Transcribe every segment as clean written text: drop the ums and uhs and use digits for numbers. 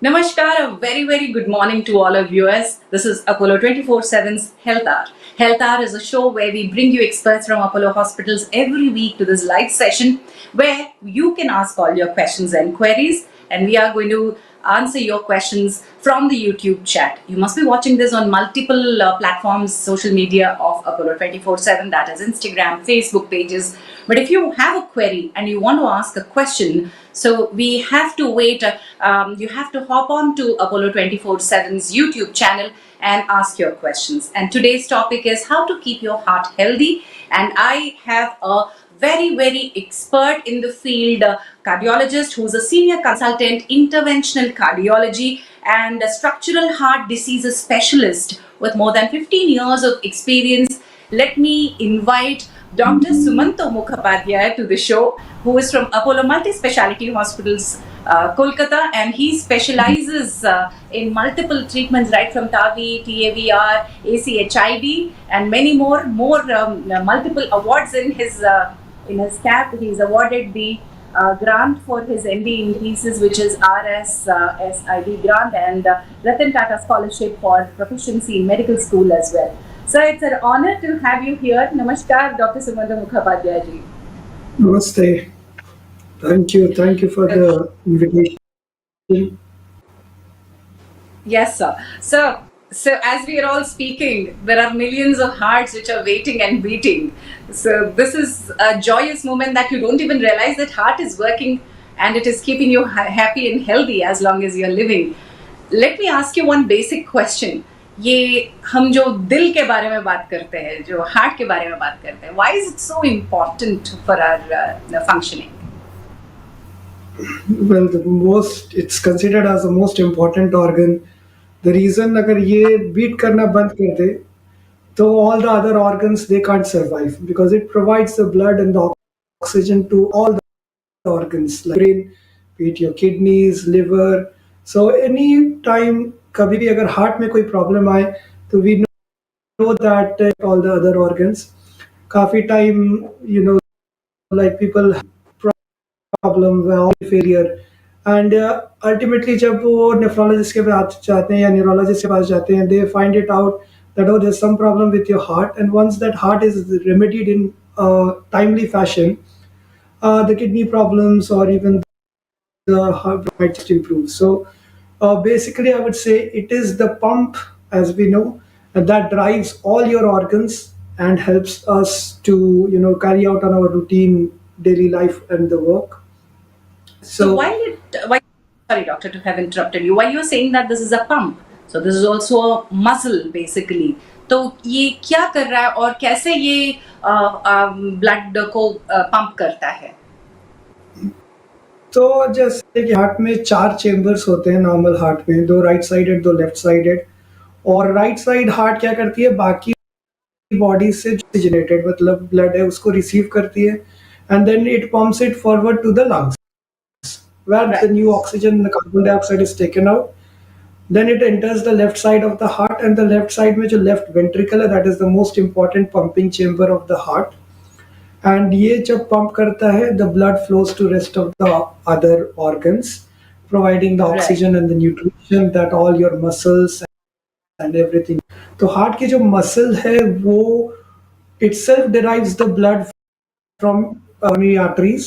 Namaskar, a very good morning to all our viewers. This is Apollo 24/7's Health Hour. Health Hour is a show where we bring you experts from Apollo hospitals every week to this live session where you can ask all your questions and queries, and we are going to answer your questions from the YouTube chat. You must be watching this on multiple platforms, social media of Apollo 24/7, that is Instagram, Facebook pages. But if you have a query and you want to ask a question, so we have to wait. You have to hop on to Apollo 24/7's YouTube channel and ask your questions. And today's topic is how to keep your heart healthy. And I have a very expert in the field, cardiologist who's a senior consultant, interventional cardiology, and a structural heart diseases specialist with more than 15 years of experience. Let me invite Dr. Sumanto Mukhopadhyay to the show, who is from Apollo Multispeciality Hospitals, Kolkata, and he specializes in multiple treatments, right from TAVI, TAVR, ACHID, and many more. Multiple awards in his cap. He's awarded the grant for his MD in thesis, which is RSSID grant, and Ratan Tata Scholarship for Proficiency in Medical School as well. So it's an honor to have you here. Namaskar, Dr. Sumanto Mukhopadhyay ji. Namaste. Thank you for the invitation. Yes, sir. So as we are all speaking, there are millions of hearts which are waiting and beating. So this is a joyous moment that you don't even realize that heart is working and it is keeping you happy and healthy as long as you're living. Let me ask you one basic question. ये हम जो दिल के बारे में बात करते हैं, जो हार्ट के बारे में बात करते हैं, why is it so important for our functioning? Well, it's considered as the most important organ. The reason अगर ये beat करना बंद कर दे, तो all the other organs they can't survive because it provides the blood and the oxygen to all the organs like brain, be it your kidneys, liver. So any time कभी भी अगर heart में कोई problem आए, तो we know that all the other organs. काफी time like people have problem with failure and ultimately जब वो nephrologist के पास जाते हैं या neurologist के पास जाते हैं, they find it out that there's some problem with your heart, and once that heart is remedied in a timely fashion, the kidney problems or even the heart might just improve. So basically I would say it is the pump, as we know, that drives all your organs and helps us to carry out on our routine daily life and the work. So sorry doctor to have interrupted you, while you're saying that this is a pump, so this is also a muscle basically. तो ये क्या कर रहा है और कैसे ये blood को पंप करता है? तो जैसे कि हार्ट में 4 चेम्बर्स होते हैं नॉर्मल हार्ट में, 2 राइट साइडेड 2 लेफ्ट साइडेड, और राइट साइड हार्ट क्या करती है, बाकी बॉडी से जनरेटेड मतलब ब्लड है उसको रिसीव करती है and then it pumps it forward to the lungs where the new oxygen and the carbon dioxide is taken out. Then it enters the left side of the heart, and the left side में जो left ventricle है, that is the most important pumping chamber of the heart. And ये जब pump करता है, the blood flows to rest of the other organs, providing the oxygen and the nutrition that all your muscles and everything. तो heart की जो muscle है वो itself derives the blood from coronary arteries,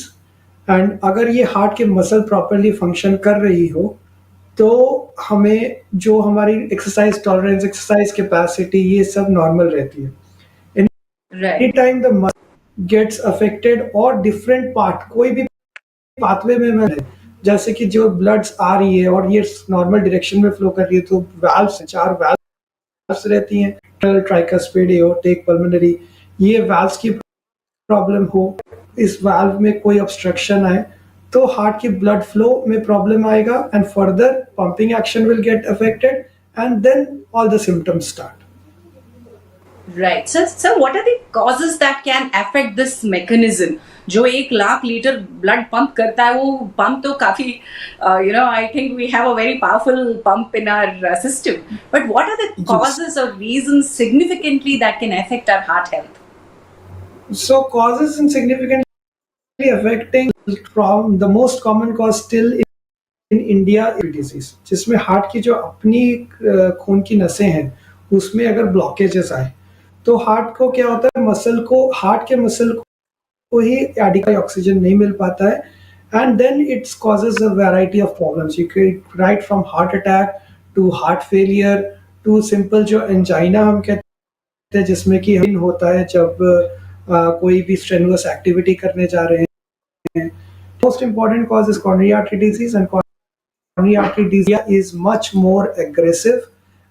and अगर ये heart के muscle properly function कर रही हो तो हमें जो हमारी एक्सरसाइज टॉलरेंस, एक्सरसाइज कैपेसिटी, ये सब नॉर्मल रहती है. Any time the muscle gets affected और डिफरेंट पार्ट कोई भी पाथवे में है, जैसे कि जो ब्लड्स आ रही है और ये नॉर्मल डायरेक्शन में फ्लो कर रही है, तो वाल्व्स 4 वाल्व्स रहती हैं, ट्राइकस्पिड, एओर्टिक, पल्मोनरी. ये वाल्व्स की प्रॉब्लम हो, इस वाल्व में कोई ऑब्स्ट्रक्शन आए, तो हार्ट की ब्लड फ्लो में प्रॉब्लम आएगा and further pumping action will get affected and then all the symptoms start. Right. So what are the causes that can affect this mechanism? जो 1 लाख लीटर ब्लड पंप करता है, वो pump तो काफी I think we have a very powerful pump in our system. But what are the causes or reasons significantly that can affect our heart health? So causes and significantly affecting, from the most common cause still in India disease जिसमें heart की जो अपनी खून की नसें हैं उसमें अगर ब्लॉकेजेस आए तो हार्ट को क्या होता है मसल को हार्ट के मसल को ही एडिक्वाइट ऑक्सीजन नहीं मिल पाता है and then it's causes a variety of problems you can right from heart attack to heart failure to simple जो एंजाइना हम कहते हैं जिसमें कि होता है जब कोई भी स्ट्रेनुअस एक्टिविटी करने जा रहे हैं most important cause is coronary artery disease and coronary artery disease is much more aggressive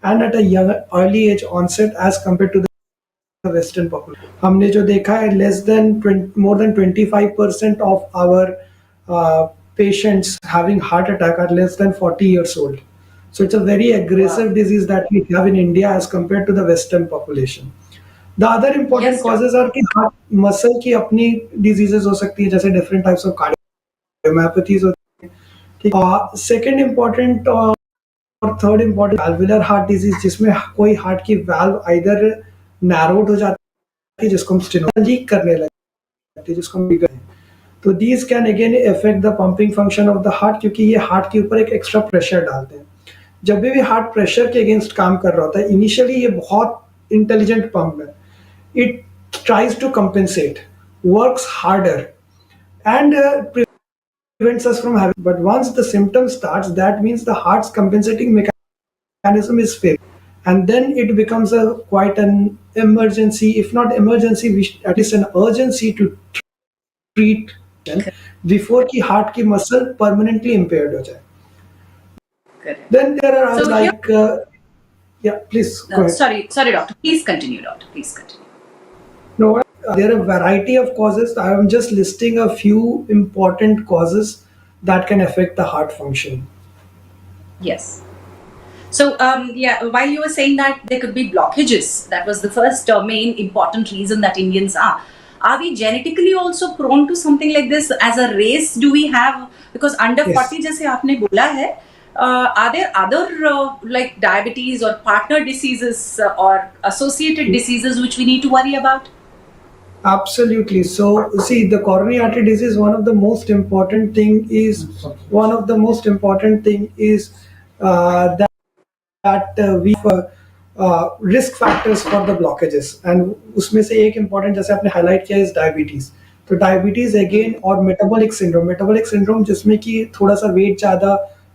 and at a young early age onset as compared to the western population हमने जो देखा है less than 20, more than 25% of our patients having heart attack are less than 40 years old so it's a very aggressive Wow. disease that we have in India as compared to the western population the other important Yes, doctor. causes are कि heart muscle की अपनी diseases हो सकती है जैसे different types of cardiomyopathies second important और third important valvular heart disease जिसमें कोई हार्ट की वाल्व आइदर नैरोड हो जाती है जिसको हम स्टेनो लीक करने लगती है जिसको हम कहते हैं तो these can again effect the pumping function of the heart क्योंकि ये हार्ट के ऊपर एक एक्स्ट्रा प्रेशर डालते हैं जब भी हार्ट प्रेशर के अगेंस्ट काम कर रहा होता है इनिशियली ये बहुत इंटेलिजेंट पंप है it tries to compensate works harder and prevents us from having. But once the symptom starts, that means the heart's compensating mechanism is failed, and then it becomes a quite an emergency, if not emergency, at least an urgency to treat before ki heart ki muscle permanently impaired ho jaye. Correct. Then there are So here, like yeah, please go ahead. sorry, doctor. Please continue, doctor. Please continue. No, there are a variety of causes. I am just listing a few important causes that can affect the heart function. Yes. So, yeah, while you were saying that there could be blockages, that was the first main important reason that Indians are. Are we genetically also prone to something like this? As a race, do we have, because under Yes. 40, जैसे आपने बोला है, are there other like diabetes or partner diseases or associated diseases which we need to worry about? Absolutely. So, see, the coronary artery disease. One of the most important thing is that we risk factors for the blockages and उसमें से एक important जैसे आपने highlight किया is diabetes. तो diabetes again और metabolic syndrome जिसमें कि थोड़ा सा weight ज़्यादा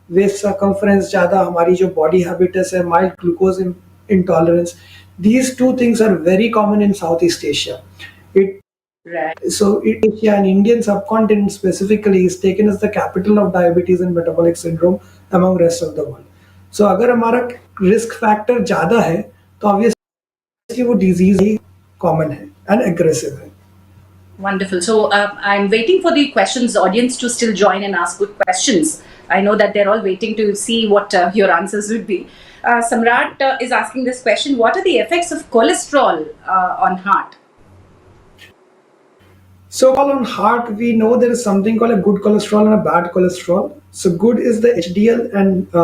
waist circumference ज़्यादा हमारी जो body habitus है mild glucose intolerance these two things are very common in Southeast Asia. It Right. so Asia and Indian subcontinent specifically is taken as the capital of diabetes and metabolic syndrome among rest of the world. So अगर हमारा risk factor ज्यादा है तो obviously वो disease ही common है and aggressive है. Wonderful. So I'm waiting for the questions, audience, to still join and ask good questions. I know that they're all waiting to see what your answers would be. Samrat is asking this question: what are the effects of cholesterol on heart? So on heart, we know there is something called a good cholesterol and a bad cholesterol. So good is the HDL and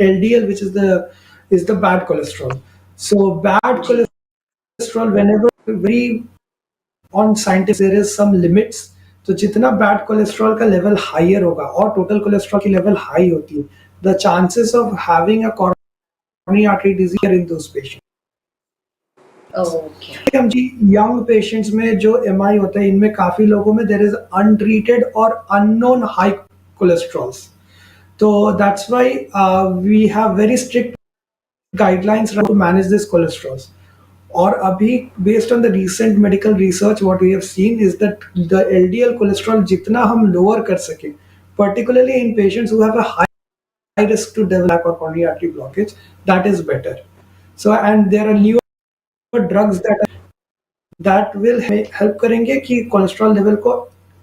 LDL, which is the bad cholesterol. So bad cholesterol, whenever very on scientific there is some limits. तो जितना bad cholesterol का level higher होगा और total cholesterol की level high होती है, the chances of having a coronary artery disease are in those patients. Okay. हम जी young patients में जो एमआई होता है इनमें काफी लोगों में देर इज अनट्रीटेड और अननोन हाई कोलेस्ट्रॉल्स तो that's why we have very strict guidelines to manage this cholesterols और अभी based on the recent medical research what we have seen is that the LDL cholesterol जितना हम lower कर सके particularly in patients who have a high risk to develop a coronary artery blockage that is better so and there are new drugs that will help करेंगे कि cholesterol level को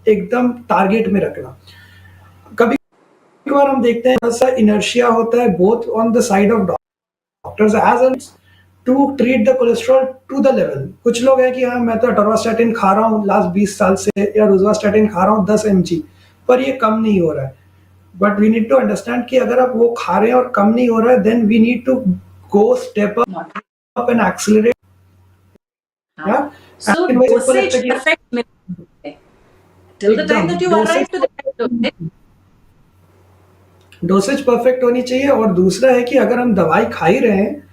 एकदम target में रखना. कभी कभार हम देखते हैं थोड़ा सा इनर्शिया होता है both on the side of doctors as well to treat the cholesterol to the level. कुछ लोग हैं कि हाँ मैं तो अटोरवास्टैटिन खा रहा हूँ लास्ट 20 साल से या रोज़वास्टैटिन खा रहा हूँ 10 mg पर ये कम नहीं हो रहा है. But we need to understand कि अगर आप वो खा रहे हैं और कम नहीं हो रहा है then we need to go step up and accelerate. Yeah. So dosage affects till the time that you arrive to the dosage. Dosage perfect होनी चाहिए, और दूसरा है कि अगर हम दवाई खा ही रहे हैं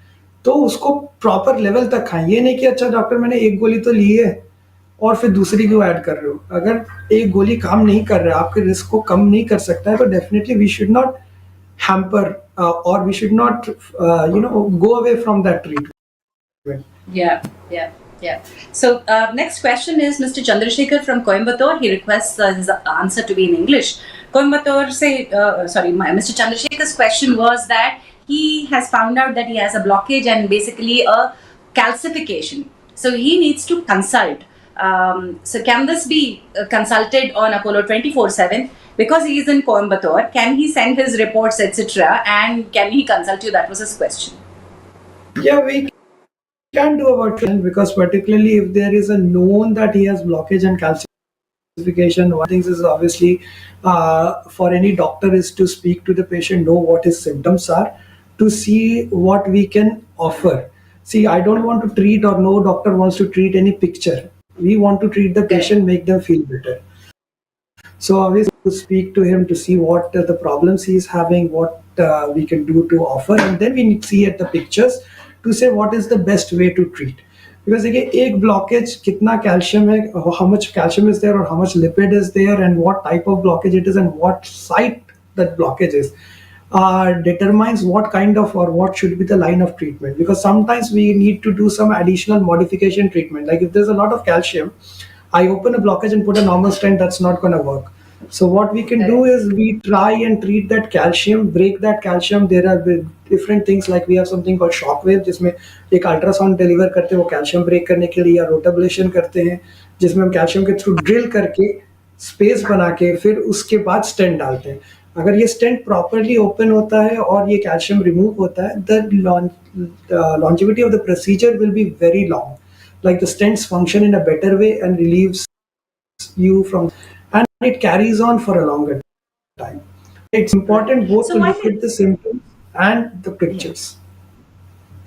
तो उसको प्रॉपर लेवल तक खाएं। ये नहीं कि अच्छा डॉक्टर मैंने एक गोली तो ली है और फिर दूसरी क्यों ऐड कर रहे हो। अगर एक गोली काम नहीं कर रहा है, आपके रिस्क को कम नहीं कर सकता है, तो definitely we should not hamper or we should not go away from that treatment. Yeah, yeah, yeah. So next question is Mr. Chandrasekhar from Coimbatore. He requests his answer to be in English. Coimbatore say, Mr. Chandrasekhar's question was that he has found out that he has a blockage and basically a calcification. So he needs to consult. So can this be consulted on Apollo 24/7? Because he is in Coimbatore, can he send his reports, etc., and can he consult you? That was his question. Yeah, we can do about it, because particularly if there is a known that he has blockage and calcification, one thing is obviously for any doctor is to speak to the patient, know what his symptoms are, to see what we can offer. See, I don't want to treat, or no doctor wants to treat any picture. We want to treat the patient, make them feel better. So obviously to speak to him to see what the problems he is having, what we can do to offer, and then we need to see at the pictures to say what is the best way to treat. Because again, एक blockage कितना calcium है, how much calcium is there, or how much lipid is there, and what type of blockage it is, and what site that blockage is, determines what kind of, or what should be the line of treatment. Because sometimes we need to do some additional modification treatment. Like if there's a lot of calcium, I open a blockage and put a normal stent, that's not going to work. So what we can do is we try and treat that calcium, break that calcium. There are different things, like we have something called shockwave, जिसमें एक ultrasound deliver करते हैं वो calcium break करने के लिए, या रोटाब्लेशन करते हैं जिसमें हम कैल्शियम के थ्रू ड्रिल करके स्पेस बना के फिर उसके बाद स्टेंट डालते हैं। अगर ये स्टेंट प्रॉपरली ओपन होता है और ये कैल्शियम रिमूव होता है, the longevity of the procedure will be very long. Like the stents function in a better way and relieves you from, and it carries on for a longer time. It's important both So to why look at the symptoms and the pictures.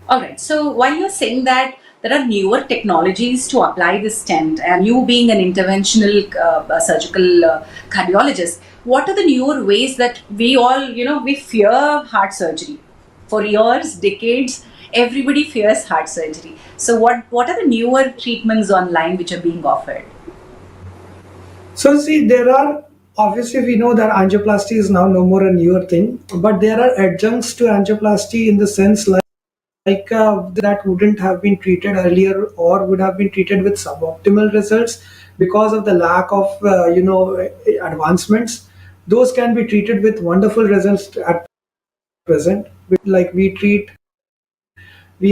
All right. So while you're saying that there are newer technologies to apply this stent, and you being an interventional surgical cardiologist, what are the newer ways that we all, we fear heart surgery? For years, decades, everybody fears heart surgery. So what are the newer treatments online which are being offered? So see, there are, obviously we know that angioplasty is now no more a newer thing, but there are adjuncts to angioplasty in the sense like that wouldn't have been treated earlier, or would have been treated with suboptimal results because of the lack of advancements. Those can be treated with wonderful results at present. Like we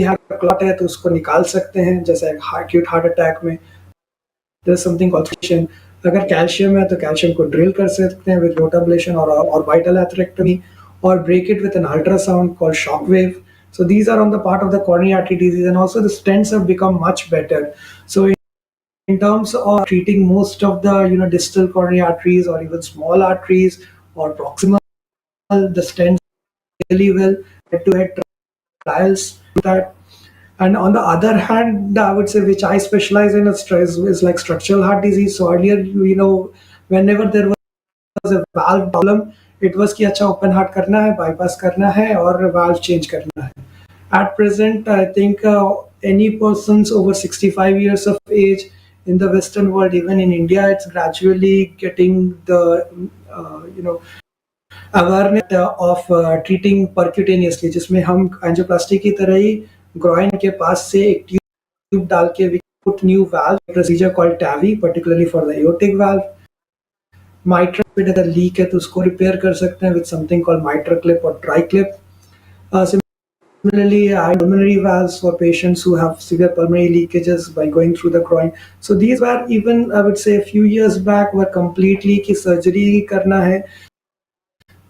have a clot है तो उसको निकाल सकते हैं, जैसे acute heart attack में there's something called Consultation. अगर calcium है तो कैल्शियम को ड्रिल कर सकते हैं विद रोटाब्लेशन और orbital atherectomy, or break it with an ultrasound called shockwave. So these are on the part of the coronary artery disease, and also the stents have become much better. So in terms of treating most of the distal coronary arteries, or even small arteries, or proximal, the stents really well. Head-to-head trials do that. And on the other hand, I would say, which I specialize in, is like structural heart disease. So earlier, whenever there was a valve problem, it was कि अच्छा open heart करना है, bypass करना है, और valve change करना है. At present, I think any persons over 65 years of age in the Western world, even in India, it's gradually getting the awareness of treating percutaneously, जिसमें हम एंजियोप्लास्टी की तरह ही groin के पास से एक ट्यूब डाल के we put new valve, procedure called TAVI, particularly for the aortic valve. Mitral में अगर लीक है तो उसको रिपेयर कर सकते हैं with something called mitral clip or tri clip. Similarly, pulmonary valves for patients who have severe pulmonary leakages by going through the groin. So these were, even I would say a few years back, were completely कि surgery करना है.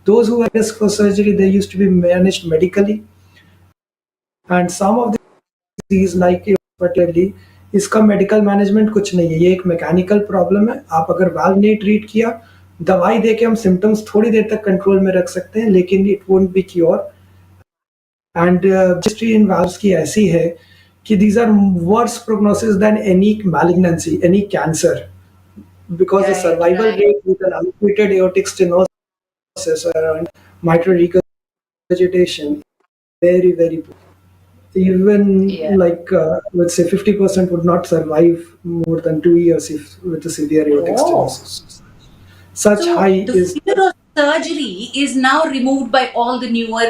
Those who are at risk for surgery, they used to be managed medically. And some of these, like particularly, इसका medical management कुछ नहीं है, ये एक mechanical problem है. आप अगर वाल्व नहीं ट्रीट किया, दवाई देके हम सिम्टम्स थोड़ी देर तक कंट्रोल में रख सकते हैं, लेकिन it won't be cure. And history in valves की ऐसी है कि these are worse prognosis than any malignancy, any cancer, because the survival rate with an untreated aortic stenosis mitral regurgitation, very, very poor. Even Yeah. like let's say 50% would not survive more than 2 years if with a severe aortic Oh. stenosis. Such So high the is fear of surgery is now removed by all the newer,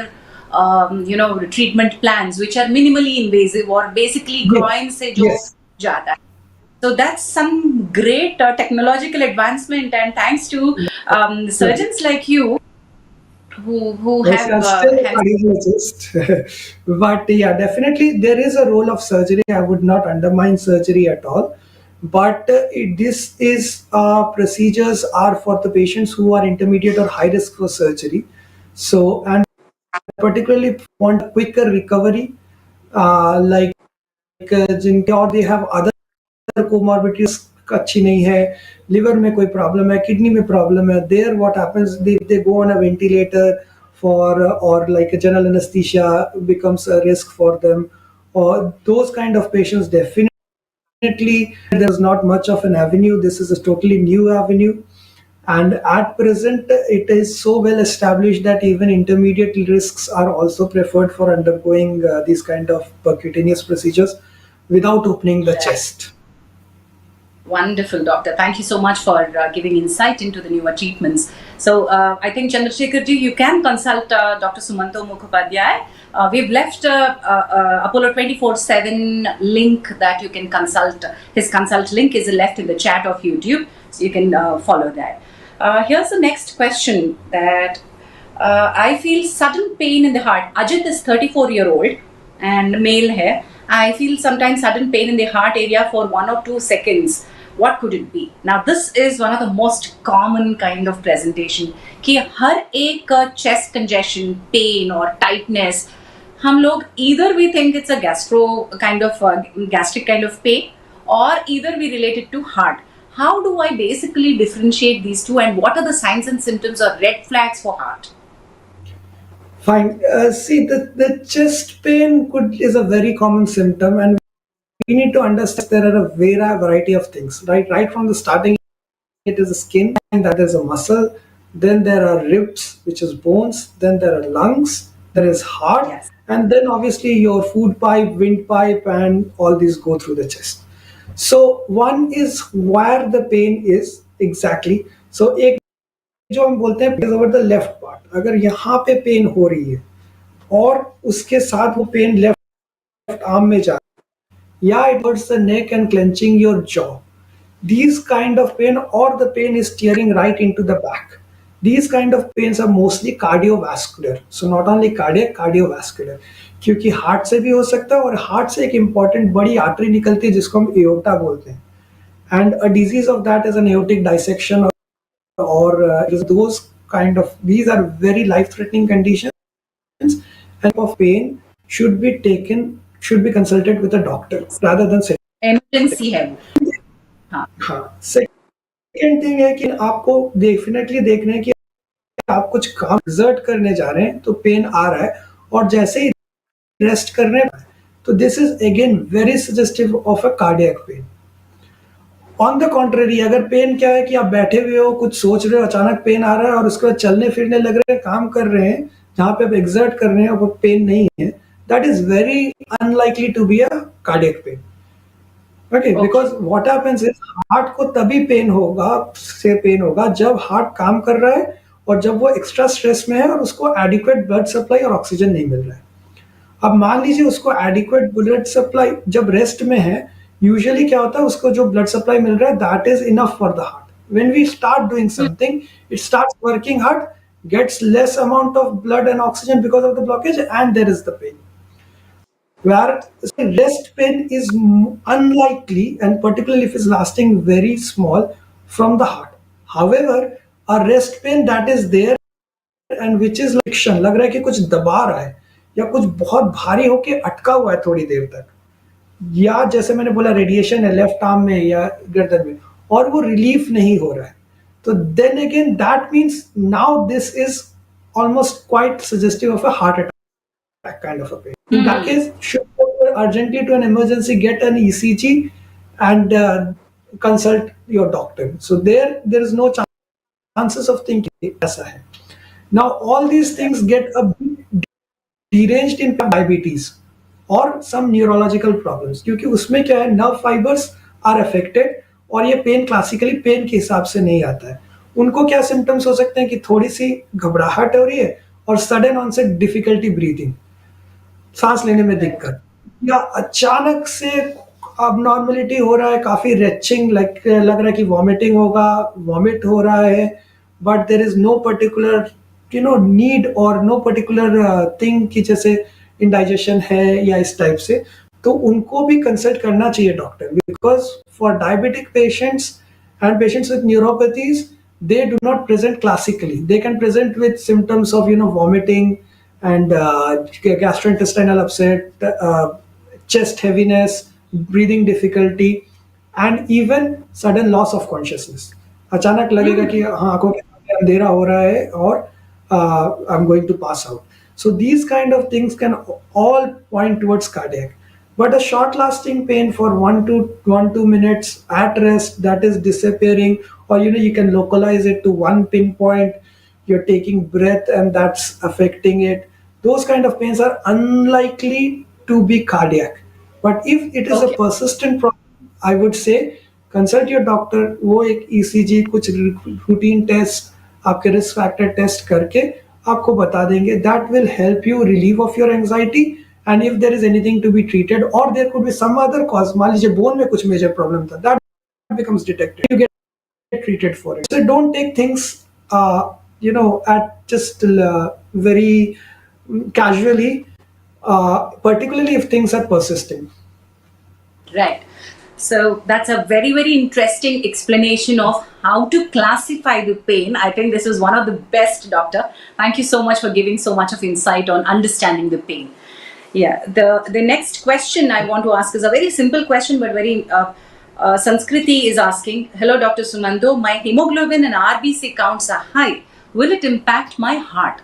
treatment plans, which are minimally invasive or basically yes, groin se jo yes, jata hai. So that's some great technological advancement, and thanks to right. surgeons like you who Yes, have I'm still a hence. cardiologist, but yeah, definitely there is a role of surgery. I would not undermine surgery at all, but this is procedures are for the patients who are intermediate or high risk for surgery. So, and particularly want a quicker recovery, like जिनके और they have other comorbidities अच्छी नहीं है, liver में कोई problem है, kidney में problem है, there what happens, they go on a ventilator for or like a general anesthesia becomes a risk for them, or those kind of patients definitely there's not much of an avenue. This is a totally new avenue, and at present it is so well established that even intermediate risks are also preferred for undergoing these kind of percutaneous procedures without opening the chest. Wonderful, doctor. Thank you so much for giving insight into the newer treatments. So, I think Chandrasekhar ji, you can consult Dr. Sumanto Mukhopadhyay. We've left Apollo 24/7 link that you can consult. His consult link is left in the chat of YouTube, so you can follow that. Here's the next question that I feel sudden pain in the heart. Ajit is 34-year-old and male hai. I feel sometimes sudden pain in the heart area for 1 or 2 seconds. What could it be? Now, this is one of the most common kind of presentation कि हर एक chest congestion, pain or tightness, हम लोग either we think it's a gastric kind of pain, or either we relate it to heart. How do I basically differentiate these two, and what are the signs and symptoms or red flags for heart? Fine. See, the chest pain is a very common symptom, and we need to understand there are a variety of things. Right from the starting, it is a skin, and that is a muscle. Then there are ribs, which is bones. Then there are lungs. There is heart, Yes. and then obviously your food pipe, windpipe, and all these go through the chest. So one is where the pain is exactly. So एक जो हम बोलते हैं is over the left part. अगर यहाँ पे pen हो रही है और उसके साथ वो पेन लेफ्ट आर्म में जा रहा है, या it hurts the neck and clenching your jaw, these kind of pain, or the pain is tearing right into the back, these kind of pains are mostly cardiovascular. So not only cardiac, cardiovascular, क्योंकि heart से भी हो सकता है, और heart से एक important बड़ी आर्टरी निकलती है जिसको हम एओर्टा बोलते हैं, and a disease of that is an aortic dissection, or those kind of, these are very life threatening conditions, and of pain should be consulted with a doctor rather than sitting. Emergency है वो. हाँ. हाँ, second thing है कि आपको definitely देखना है कि आप कुछ काम एक्सर्ट करने जा रहे हैं तो पेन आ रहा है, और जैसे ही रेस्ट करने, तो this is again very suggestive of a cardiac pain. On the contrary, अगर पेन क्या है कि आप बैठे हुए हो, कुछ सोच रहे हो, अचानक पेन आ रहा है और उसके बाद चलने फिरने लग रहे हैं, काम कर रहे हैं जहां पे आप एक्सर्ट कर रहे हैं और वो पेन नहीं है, that is very unlikely to be a cardiac pain. Okay, because what happens is, heart को तभी पेन होगा जब हार्ट काम कर रहा है और जब वो एक्स्ट्रा स्ट्रेस में है और उसको एडिक्वेट ब्लड सप्लाई और ऑक्सीजन नहीं मिल रहा है. अब मान लीजिए उसको एडिक्वेट ब्लड सप्लाई जब रेस्ट में है, यूजुअली क्या होता है, उसको जो ब्लड सप्लाई मिल रहा है that is enough for the heart. When we start doing something, it starts working hard, gets less amount of blood and oxygen because of the blockage, and there is the pain. Where rest pain is unlikely, and particularly if it's lasting very small, from the heart. However, a rest pain that is there and which is like लग रहा है कि कुछ दबा रहा है, या कुछ बहुत भारी होके अटका हुआ है थोड़ी देर तक, या जैसे मैंने बोला रेडिएशन है लेफ्ट आर्म में या गर्दन में और वो रिलीफ नहीं हो रहा है, तो then again that means now this is almost quite suggestive of a heart attack kind of a pain. In that case, should go urgently to an emergency, get an ECG, and consult your doctor. So there is no chances of thinking ऐसा है. Now all these things get a bit deranged in diabetes और some neurological problems, क्योंकि उसमें क्या है, nerve fibres are affected और ये pen classically pen के हिसाब से नहीं आता है. उनको क्या सिम्टम्स हो सकते हैं कि थोड़ी सी घबराहट हो रही है और सडन ऑनसेट डिफिकल्टी ब्रीथिंग, सांस लेने में Right. दिक्कत, या अचानक से अबनॉर्मलिटी हो रहा है, काफी रेचिंग, लाइक लग रहा है कि वॉमिटिंग होगा, वॉमिट हो रहा है, but there is no particular need और नो पर्टिकुलर थिंग कि जैसे इंडाइजेशन है या इस टाइप से, तो उनको भी कंसल्ट करना चाहिए doctor, because for diabetic patients and patients with neuropathies, they do not present classically. They can present with symptoms of vomiting and gastrointestinal upset, chest heaviness, breathing difficulty, and even sudden loss of consciousness. अचानक लगेगा कि हाँ, आंखों के सामने अंधेरा हो रहा है और I'm going to pass out. So these kind of things can all point towards cardiac. But a short lasting pain for 1 to 2 minutes at rest that is disappearing, or you can localize it to one pinpoint, you're taking breath and that's affecting it, those kind of pains are unlikely to be cardiac. But if it is a Okay. persistent problem, I would say consult your doctor. वो एक ECG, कुछ routine test, आपके risk factor test करके आपको बता देंगे. That will help you relieve of your anxiety. And if there is anything to be treated or there could be some other cause, मान लीजिए बोन में कुछ मेजर प्रॉब्लम था, that becomes detected, you get treated for it. So don't take things at just very casually, particularly if things are persisting. Right. So that's a very, very interesting explanation of how to classify the pain. I think this is one of the best, doctor. Thank you so much for giving so much of insight on understanding the pain. Yeah. The next question I want to ask is a very simple question, but very Sanskriti is asking, hello, Dr. Sumanto, my hemoglobin and RBC counts are high. Will it impact my heart?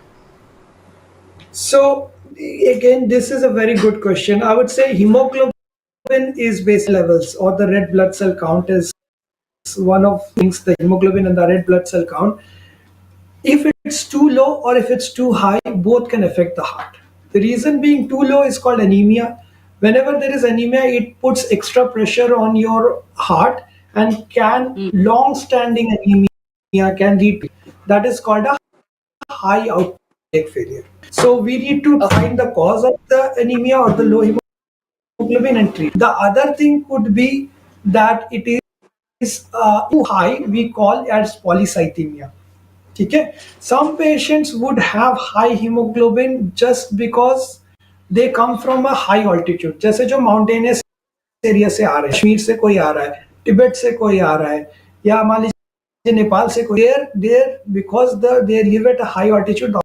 So again, this is a very good question. I would say hemoglobin is base levels, or the red blood cell count is one of things. The hemoglobin and the red blood cell count, if it's too low or if it's too high, both can affect the heart. The reason being too low is called anemia. Whenever there is anemia, it puts extra pressure on your heart and can long-standing anemia can lead to, that is called a high outbreak failure. So we need to find the cause of the anemia or the low hemoglobin and treat. The other thing could be that it is too high, we call as polycythemia. Okay? Some patients would have high hemoglobin just because they come from a high altitude. जैसे जो mountainous area से आ रहे हैं, कश्मीर से कोई आ रहा है, तिब्बत से कोई आ रहा है, या मान लीजिए नेपाल से कोई, there because they live at a high altitude,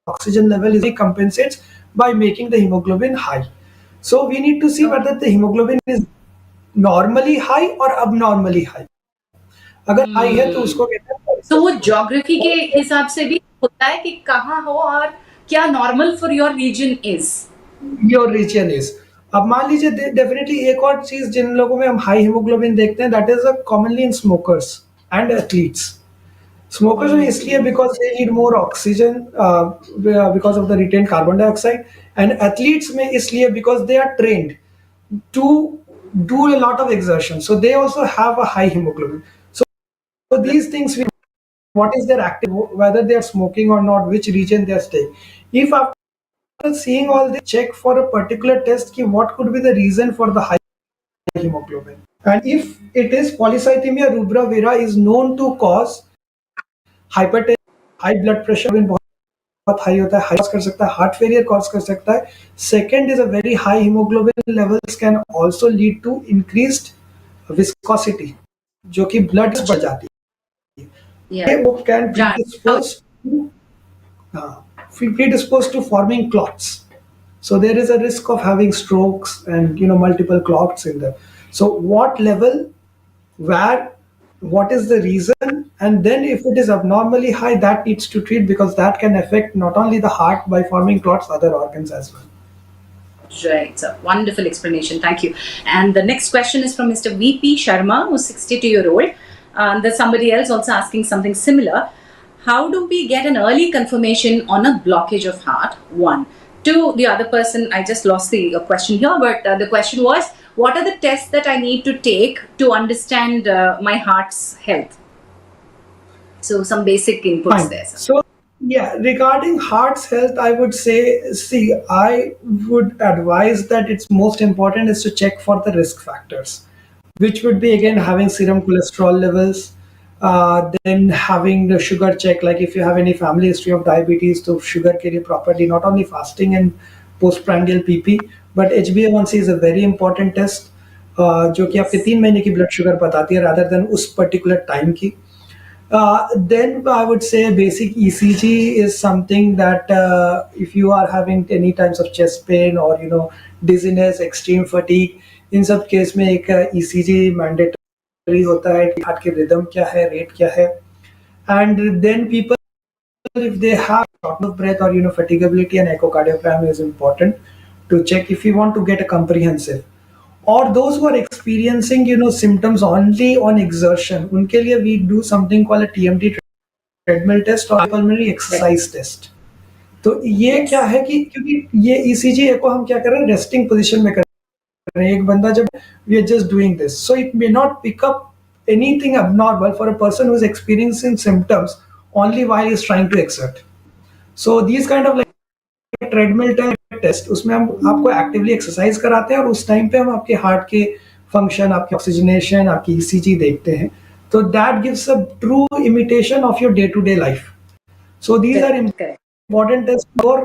oxygen level is compensates by making the hemoglobin high. So we need to see whether the hemoglobin is normally high or abnormally high. अगर high है तो उसको कहते हैं. तो वो geography के हिसाब से भी होता है कि कहाँ हो और क्या normal for your region is. Your region is. अब मान लीजिए डेफिनेटली एक और चीज जिन लोगों में हम हाई हीमोग्लोबिन देखते हैं, that is commonly in smokers and athletes. Smokers में इसलिए because they need more oxygen because of the retained carbon dioxide, and athletes में इसलिए because they are trained to do a lot of exertion, so they also have a high hemoglobin. So these things, what is their active, whether they are smoking or not, which region they are staying. If after seeing all this, check for a particular test ki what could be the reason for the high hemoglobin. And if it is polycythemia rubra vera is known to cause hypertension, high blood pressure, बहुत high होता है, cause कर सकता है, heart failure cause कर सकता है. Second is a very high haemoglobin levels can also lead to increased viscosity, जो कि ब्लड बढ़ जाती है. वो can predispose to forming clots. So there is a risk of having strokes and multiple clots in them. So what level, where, what is the reason, and then if it is abnormally high, that needs to treat, because that can affect not only the heart by forming clots, other organs as well. Right, so wonderful explanation, thank you. And the next question is from Mr. VP Sharma, who's 62-year-old. There's somebody else also asking something similar. how do we get an early confirmation on a blockage of heart? One. To the other person, I just lost the question here, but the question was, what are the tests that I need to take to understand my heart's health? So some basic inputs Fine. there, sir. So, yeah, regarding heart's health, I would say, see, I would advise that it's most important is to check for the risk factors, which would be again having serum cholesterol levels, then having the sugar check, like if you have any family history of diabetes, so sugar के लिए properly, not only fasting and postprandial PP, but HbA1c is a very important test, जो कि आपके Yes. 3 महीने की blood sugar बताती है rather than उस पर्टिकुलर टाइम की. Then I would say basic ECG is something that if you are having any types of chest pain or dizziness, extreme fatigue, in सब केस में एक ECG mandatory होता है कि हार्ट की rhythm क्या है, रेट क्या है, and then people if they have shortness of breath or fatigability, an echocardiogram is important to check if you want to get a comprehensive. Or those who are experiencing symptoms only on exertion, उनके लिए we do something called a TMT treadmill test or pulmonary exercise test. तो ये क्या Yes. है कि क्योंकि ये ECG को हम क्या कर रहे हैं, रेस्टिंग पोजीशन में कर रहे हैं, एक बंदा जब we are just doing this, so it may not pick up anything abnormal for a person who is experiencing symptoms only while he is trying to exert. So these kind of like treadmill test, उसमें हम आपको actively exercise कराते हैं और उस time पे हम आपके हार्ट के फंक्शन, आपकी ऑक्सीजनेशन, आपकी ईसीजी देखते हैं. तो that gives a true imitation of your day to day life. So these are Correct. Correct. important tests for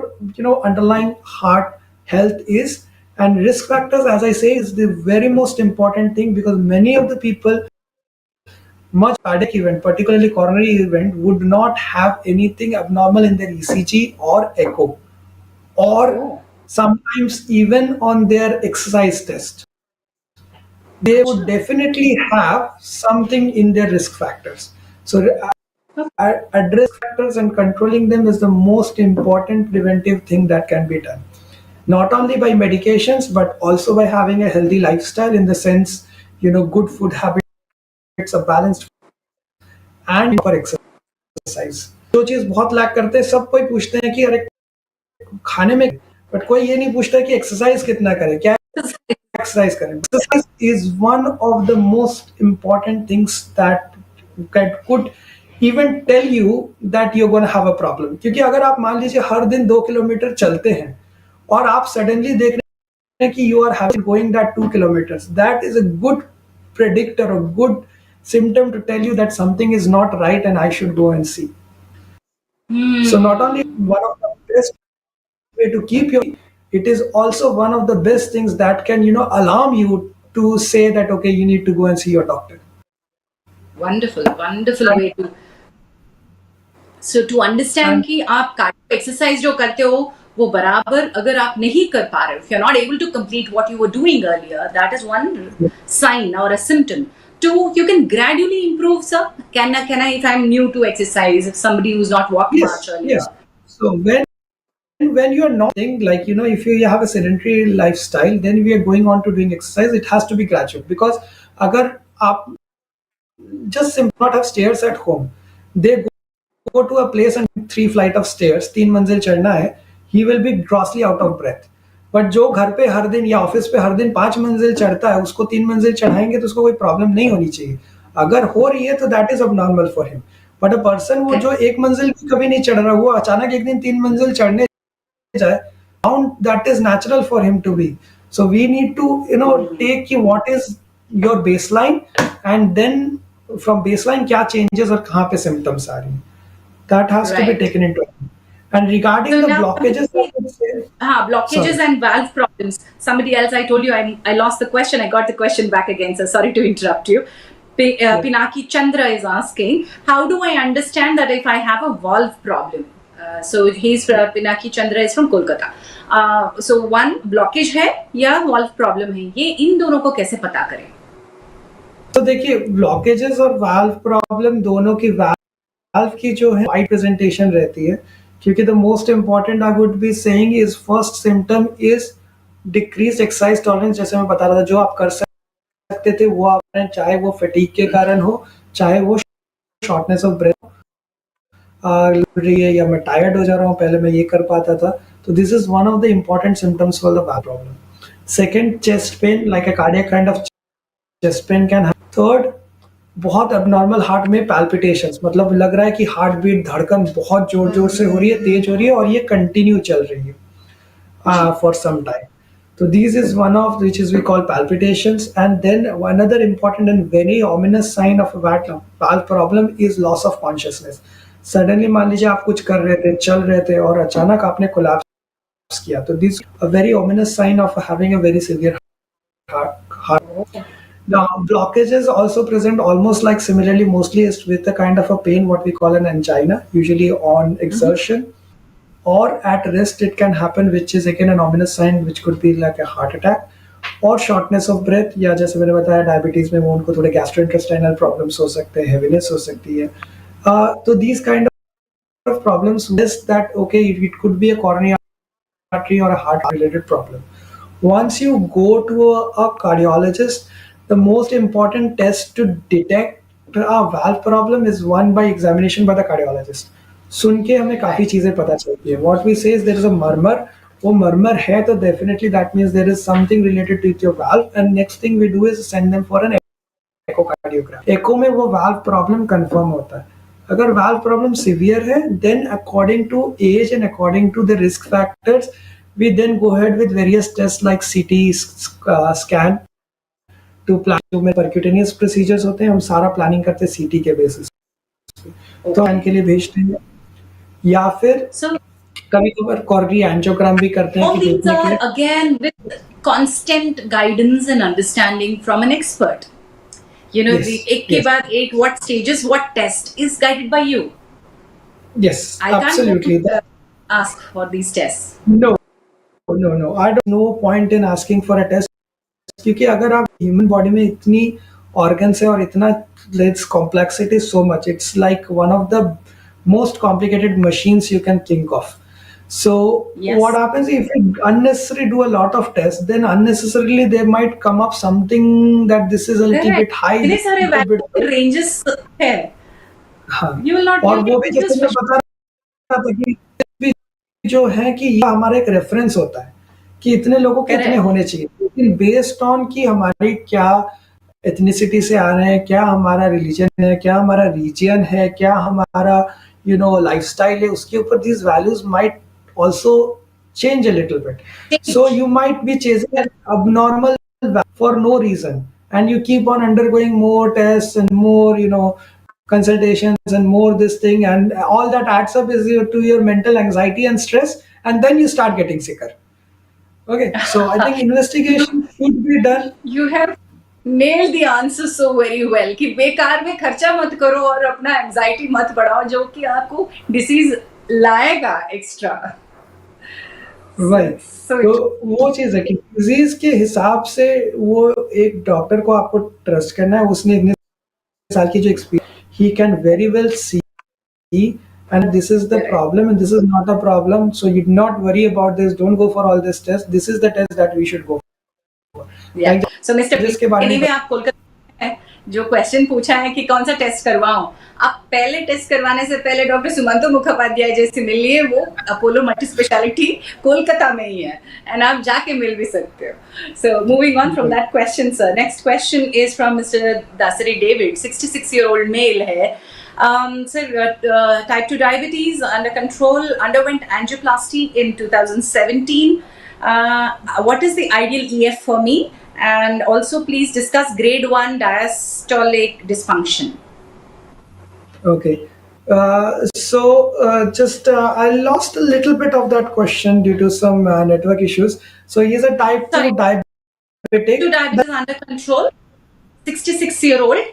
underlying heart health is, and risk factors, as I say, is the very most important thing, because many of the people much cardiac event, particularly coronary event, would not have anything abnormal in their ECG or echo, or Oh, sometimes even on their exercise test. They would acha. definitely have something in their risk factors. So address factors and controlling them is the most important preventive thing that can be done. Not only by medications, but also by having a healthy lifestyle, in the sense, good food habits, a balanced and for exercise. जो चीज बहुत lack करते हैं, सब कोई पूछते हैं कि अरे खाने में, बट कोई ये नहीं पूछता कि एक्सरसाइज कितना करें, क्या exercise करें. Exercise is one of the most important things that could even tell you that you're going to have a problem. क्योंकि अगर आप मान लीजिए हर दिन 2 किलोमीटर चलते हैं और आप सडनली देख रहे हैं कि you are having going that 2 kilometres, that is a good predictor or good symptom to tell you that something is not right and I should go and see. So not only Hmm. one of the best way to keep your, it is also one of the best things that can alarm you to say that okay, you need to go and see your doctor. Wonderful, wonderful and, way to. So to understand and कि आप cardio exercise जो करते हो वो बराबर अगर आप नहीं कर पा रहे हो, if you are not able to complete what you were doing earlier, that is one sign और a symptom. Two, you can gradually improve, sir. Can I, if I'm new to exercise, if somebody who's not walked much yes, earlier? yes. So when you are not like if you have a sedentary lifestyle, then we are going on to doing exercise, it has to be gradual, because agar aap just simply not have stairs at home, they go to a place and 3 flight of stairs, 3 मंजिल चढ़ना है, he will be grossly out of breath. But जो घर पे हर दिन या office पे हर दिन 5 मंजिल चढ़ता है, उसको 3 मंजिल चढ़ाएंगे तो उसको कोई प्रॉब्लम नहीं होनी चाहिए. अगर हो रही है तो दैट इज अब normal for him. But a person वो जो Correct. 1 मंजिल भी कभी नहीं चढ़ रहा, वो अचानक एक दिन 3 मंजिल चढ़ने जाए, that is natural for him to be. So we need to take what is your baseline, and then from baseline क्या changes और कहाँ पे symptoms आ रही हैं. That has to be Right. taken into account. And regarding So the now, blockages, I would say, blockages sorry. and valve problems. Somebody else, I told you, I lost the question. I got the question back again, so sorry to interrupt you. Yeah. Pinaki Chandra is asking, how do I understand that if I have a valve problem? So he's Pinaki Chandra is from Kolkata. So one, blockage है या valve problem है, ये इन दोनों को कैसे पता करें? तो देखिए, ब्लॉकेजेस और वाल्व प्रॉब्लम दोनों की, वाल्व की जो है वाइड प्रेजेंटेशन रहती है, क्योंकि the most important I would be saying is first symptom is decrease exercise tolerance. जैसे मैं बता रहा था, जो आप कर सकते थे वो आप, चाहे वो फटीग के कारण हो, चाहे वो शॉर्टनेस ऑफ ब्रेथ, रही है या मैं टायर्ड हो जा रहा हूँ, पहले मैं ये कर पाता था. तो this is one of the important symptoms for the back problem. Second, chest pain like a cardiac kind of chest pain can. Third, बहुत abnormal हार्ट में palpitations, मतलब लग रहा है कि हार्ट बीट, धड़कन बहुत जोर जोर से हो रही है, तेज हो रही है और ये कंटिन्यू चल रही है for some time. So this is one of which is we call palpitations. And then another important and very ominous sign of a valve problem is loss of consciousness. Suddenly मान लीजिए आप कुछ कर रहे थे, चल रहे थे और अचानक आपने कोलैप्स किया, तो this a very ominous sign of having a very severe heart. Now, blockages also present almost like similarly, mostly is with a kind of a pain, what we call an angina, usually on exertion or at rest. It can happen, which is again an ominous sign, which could be like a heart attack or shortness of breath. या जैसे मैंने बताया diabetes में वो उनको थोड़े gastrointestinal problems हो सकते हैं, heaviness हो सकती है. तो these kind of problems suggest that okay, it could be a coronary artery or a heart related problem. Once you go to a cardiologist, the most important test to detect a valve problem is one by examination by the cardiologist. सुन के हमें काफी चीजें पता चलती है. What we say is there is a murmur. वो murmur है तो definitely that means there is something related to your valve. And next thing we do is send them for an echocardiogram. Echo में वो valve problem confirm होता है. अगर valve problem severe है, then according to age and according to the risk factors, we then go ahead with various tests like CT scan to plan. जो में percutaneous procedures होते हैं, हम सारा planning करते हैं CT के basis पे. तो plan के लिए भेजते हैं या फिर So कभी कभार coronary angiogram भी करते हैं all कि these देखने के are again with constant guidance and understanding from an expert. You know, Yes, the ek ke yes. baad ek, what stages, what test is guided by you. Yes, I absolutely. can't ask for these tests. No, no. I don't no point in asking for a test क्योंकि अगर आप human body में इतनी organs है और इतना it's complexity so much, it's like one of the most complicated machines you can think of. So Yes. what happens if you unnecessarily do a lot of tests, then unnecessarily there might come up something that this is a little Correct. bit high, इतने this is सारे a little bit value ranges है. हाँ. You will not और get वो भी it जैसे just मैं बता रहा था कि भी जो है कि ये हमारा एक रेफरेंस होता है कि इतने लोगों के इतने Correct. होने चाहिए, लेकिन बेस्ड ऑन कि हमारी क्या एथनिसिटी से आ रहे हैं, क्या हमारा रिलीजन है, क्या हमारा रीजन है, क्या हमारा लाइफस्टाइल है, उसके ऊपर these values might also change a little bit. So you might be chasing an abnormal value for no reason, and you keep on undergoing more tests and more, consultations and more this thing, and all that adds up is to your mental anxiety and stress, and then you start getting sicker. Okay, so I think investigation should be done. You have nailed the answer so very well कि बेकार में खर्चा मत करो और अपना anxiety मत बढ़ाओ जो कि आपको डिसीज लाएगा एक्स्ट्रा. Right. So तो वो चीज है कि डिजीज के हिसाब से वो एक डॉक्टर को आपको ट्रस्ट करना है. उसने इतने साल की जो experience, he can very well see and this is the Correct. problem and this is not a problem, so you do not worry about this, don't go for all this test, this is the test that we should go for. Yeah. Like So Mr. जिसके बारे में anyway, आप कोलकाता में जो question पूछा है कि कौन सा टेस्ट करवाऊं, आप पहले टेस्ट करवाने से पहले डॉक्टर सुमंतो मुखोपाध्याय जी से मिल लिए. वो अपोलो मल्टी स्पेशलिटी कोलकाता में ही है एंड आप जाके मिल भी सकते हो. So moving on from that question sir, next question is from mister Dasari David, 66-year-old male है. Sir, type 2 diabetes under control, underwent angioplasty in 2017. What is the ideal EF for me? And also please discuss grade 1 diastolic dysfunction. Okay. Just I lost a little bit of that question due to some network issues. So he is a type 2 Sorry. diabetic. 2 diabetes under control, 66-year-old.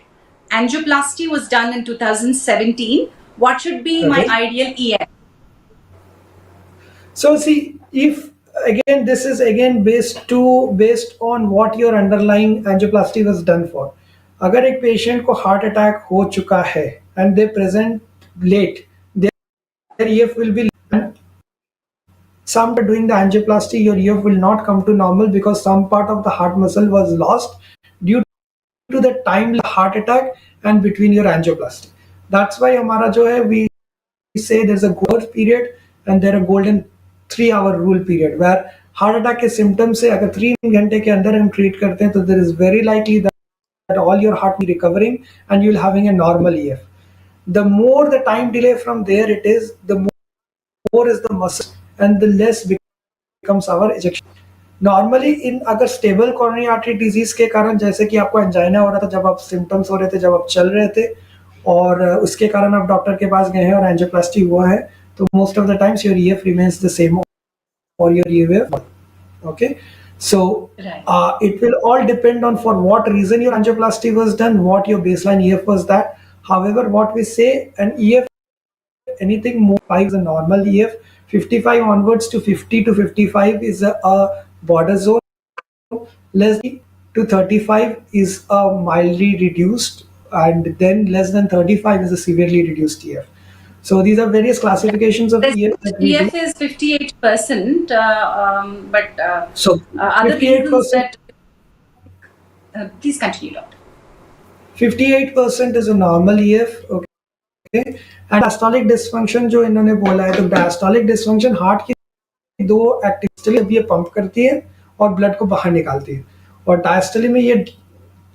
Angioplasty was done in 2017. What should be my Okay. ideal EF? So see, if again this is again based on what your underlying angioplasty was done for. अगर एक patient को heart attack हो चुका है and they present late, their EF will be some doing the angioplasty, your EF will not come to normal because some part of the heart muscle was lost due to the time heart attack and between your angioplasty. That's why हमारा जो है we say there's a golden period and there a golden 3 hour rule period where heart attack के symptoms से अगर 3 घंटे के अंदर हम ट्रीट करते हैं तो there is very likely that all your heart will be recovering and you'll having a normal EF. The more the time delay from there it is, the more is the muscle and the less becomes our ejection. Normally in अगर stable coronary artery disease के कारण जैसे कि आपको angina हो रहा था जब आप सिम्टम्स हो रहे थे जब आप चल रहे थे और उसके कारण आप डॉक्टर के पास गए हैं और एंजियोप्लास्टी हुआ है तो most of the times your EF remains the same or your EF okay so Right. it will all depend on for what reason your angioplasty was done what your baseline EF was that however what we say an EF anything more 5 is a normal EF 55 onwards to 50 to 55 is a border zone less to 35 is a mildly reduced and then less than 35 is a severely reduced EF. So these are various classifications of This EF that we do. EF is 58%, but So other reasons 58% that. Please continue, doctor. 58% is a normal EF, okay. And diastolic dysfunction जो इन्होंने बोला है तो diastolic dysfunction heart की दो activity अब ये pump करती है और ब्लड को बाहर निकालती है और डायस्टोली में ये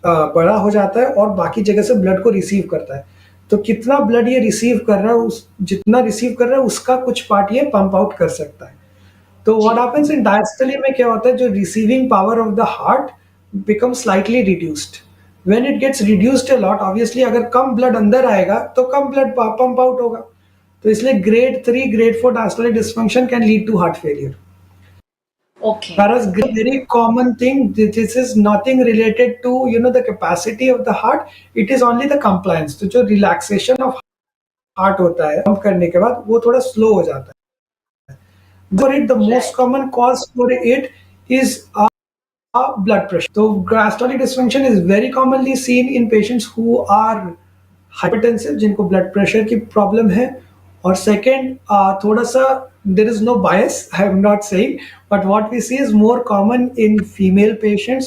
बड़ा हो जाता है और बाकी जगह से ब्लड को रिसीव करता है तो कितना ब्लड ये रिसीव कर रहा है उस जितना रिसीव कर रहा है उसका कुछ पार्ट ये पंप आउट कर सकता है तो व्हाट हैपेंस इन डायस्टोली में क्या होता है जो receiving power of the heart become slightly reduced when it gets reduced a lot obviously अगर कम ब्लड अंदर आएगा तो कम ब्लड पंप आउट होगा तो इसलिए grade 3 grade 4 diastolic dysfunction can lead to heart failure Okay. whereas very common thing this is nothing related to the capacity of the heart it is only the compliance तो जो relaxation of heart होता है pump करने के बाद वो थोड़ा slow हो जाता है for it the most Right. common cause for it is blood pressure. So diastolic dysfunction is very commonly seen in patients who are hypertensive जिनको blood pressure की problem है और second थोड़ा सा there is no bias I am not saying but what we see is more common in female patients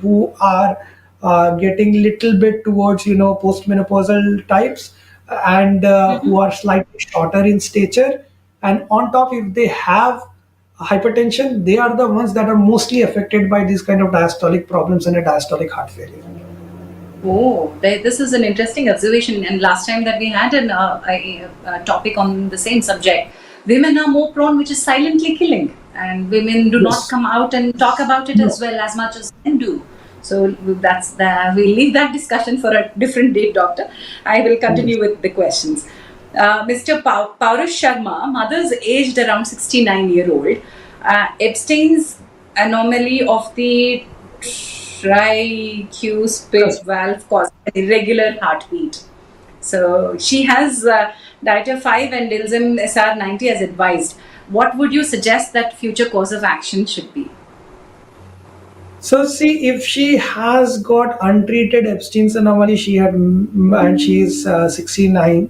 who are getting little bit towards postmenopausal types and who are slightly shorter in stature and on top if they have hypertension they are the ones that are mostly affected by these kind of diastolic problems and a diastolic heart failure. Oh, this is an interesting observation. And last time that we had a topic on the same subject, women are more prone, which is silently killing, and women do not Yes. come out and talk about it No. as well as much as men do. So that's we'll leave that discussion for a different date, doctor. I will continue with the questions. Mr. Paurush Sharma, mother's aged around 69-year-old, Epstein's anomaly of the tricuspid valve causes irregular heartbeat. So she has diater 5 and Dilzim SR90 as advised. What would you suggest that future course of action should be? So see, if she has got untreated Epstein's anomaly, she had, and she is 69,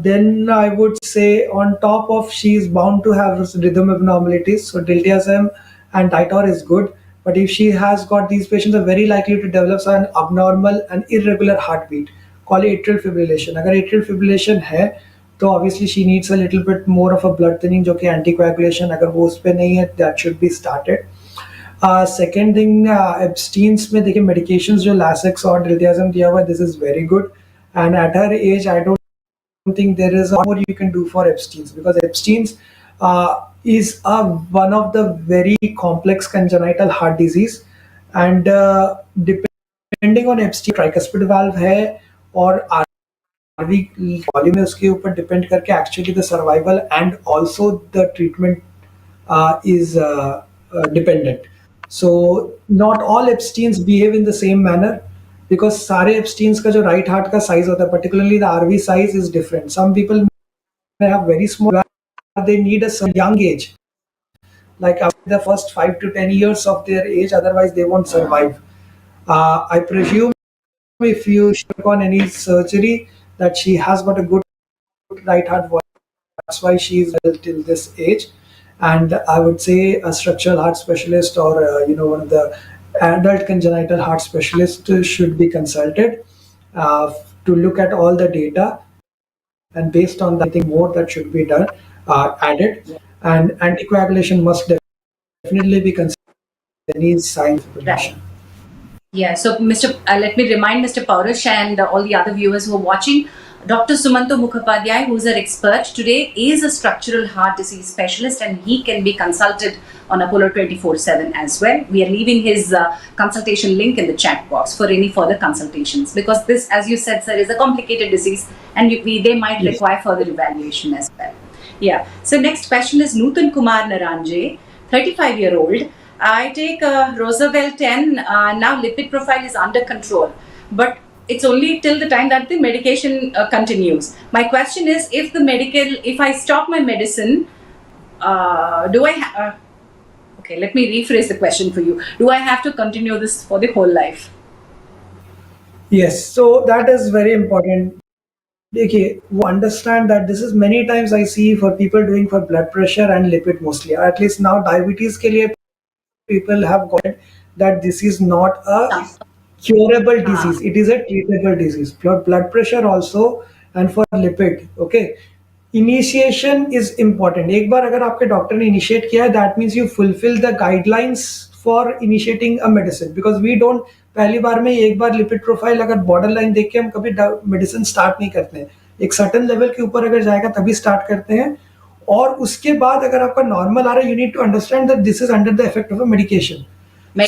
then I would say on top of she is bound to have rhythm abnormalities. So diltiazem and Titor is good, but if she has got these patients are very likely to develop an abnormal and irregular heartbeat, called atrial fibrillation. अगर atrial fibrillation है, तो obviously she needs a little bit more of a blood thinning, जो कि anticoagulation अगर वो उस पे नहीं है, that should be started. Second thing, Epstein's में देखिए medications जो Lasix और diltiazem दिया हुआ है, this is very good. And at her age, I don't think there is more you can do for Epstein's because Epstein's is one of the very complex congenital heart disease and depending on Epstein tricuspid valve है और RV volume है उसके ऊपर depend करके actually the survival and also the treatment is dependent. So not all Epstein's behave in the same manner because सारे Epstein's का जो right heart का size होता है particularly the RV size is different. Some people may have very small they need a young age like after the first 5 to 10 years of their age otherwise they won't survive. I presume if you check on any surgery that she has got a good right heart volume that's why she is well till this age and I would say a structural heart specialist or one of the adult congenital heart specialists should be consulted to look at all the data and based on that, I think more that should be done, added, Yeah. and anticoagulation must definitely be considered any sign of Right. fibrillation. Yeah, so let me remind Mr. Paurush and all the other viewers who are watching, Dr. Sumanto Mukhopadhyay, who is our expert today, is a structural heart disease specialist and he can be consulted on Apollo 24/7 as well. We are leaving his consultation link in the chat box for any further consultations because this, as you said, sir, is a complicated disease and they might Yes. require further evaluation as well. Yeah, so next question is Nutan Kumar Naranje, 35-year-old. I take Rosabelle 10. Now lipid profile is under control, but it's only till the time that the medication continues. My question is, if I stop my medicine, do I? Okay, let me rephrase the question for you. Do I have to continue this for the whole life? Yes, so that is very important. Okay, understand that this is many times I see for people doing for blood pressure and lipid mostly. At least now diabetes के लिए people have got it that this is not a Some. curable Ah, disease. It is a treatable disease. For blood pressure also and for lipid. Okay. Initiation is important. एक बार अगर आपके doctor ने initiate किया है that means you fulfill the guidelines for initiating a medicine because we don't पहली बार में एक बार lipid profile अगर बॉर्डर लाइन देख के हम कभी मेडिसिन स्टार्ट नहीं करते हैं एक सर्टन लेवल के ऊपर अगर जाएगा तभी स्टार्ट करते हैं और उसके बाद अगर आपका नॉर्मल आ रहा है you need to understand that this is under the effect of a medication.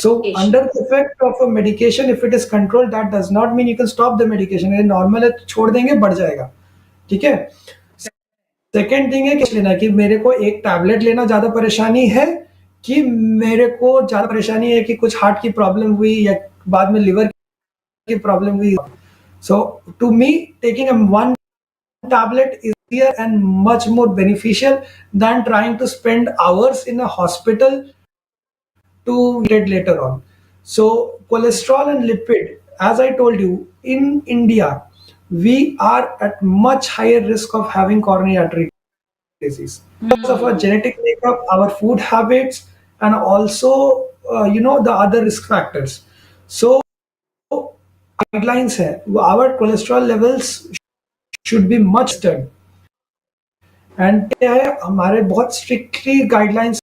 So under medication. the effect of a medication, if it is controlled, that does not mean you can stop the medication. अगर normal है तो छोड़ देंगे बढ़ जाएगा. ठीक है. Second thing है कि लेना कि मेरे को एक टैबलेट लेना ज्यादा परेशानी है कि मेरे को ज्यादा परेशानी है कि कुछ हार्ट की प्रॉब्लम हुई या बाद में लिवर की प्रॉब्लम हुई. So to me taking one tablet is easier and much more beneficial than trying to spend hours in a hospital to get it later on. So cholesterol and lipid, as I told you, in India, we are at much higher risk of having coronary artery disease because of our Hmm. genetic makeup, our food habits, and also the other risk factors. So guidelines है our cholesterol levels should be much studied and क्या है हमारे बहुत strictly guidelines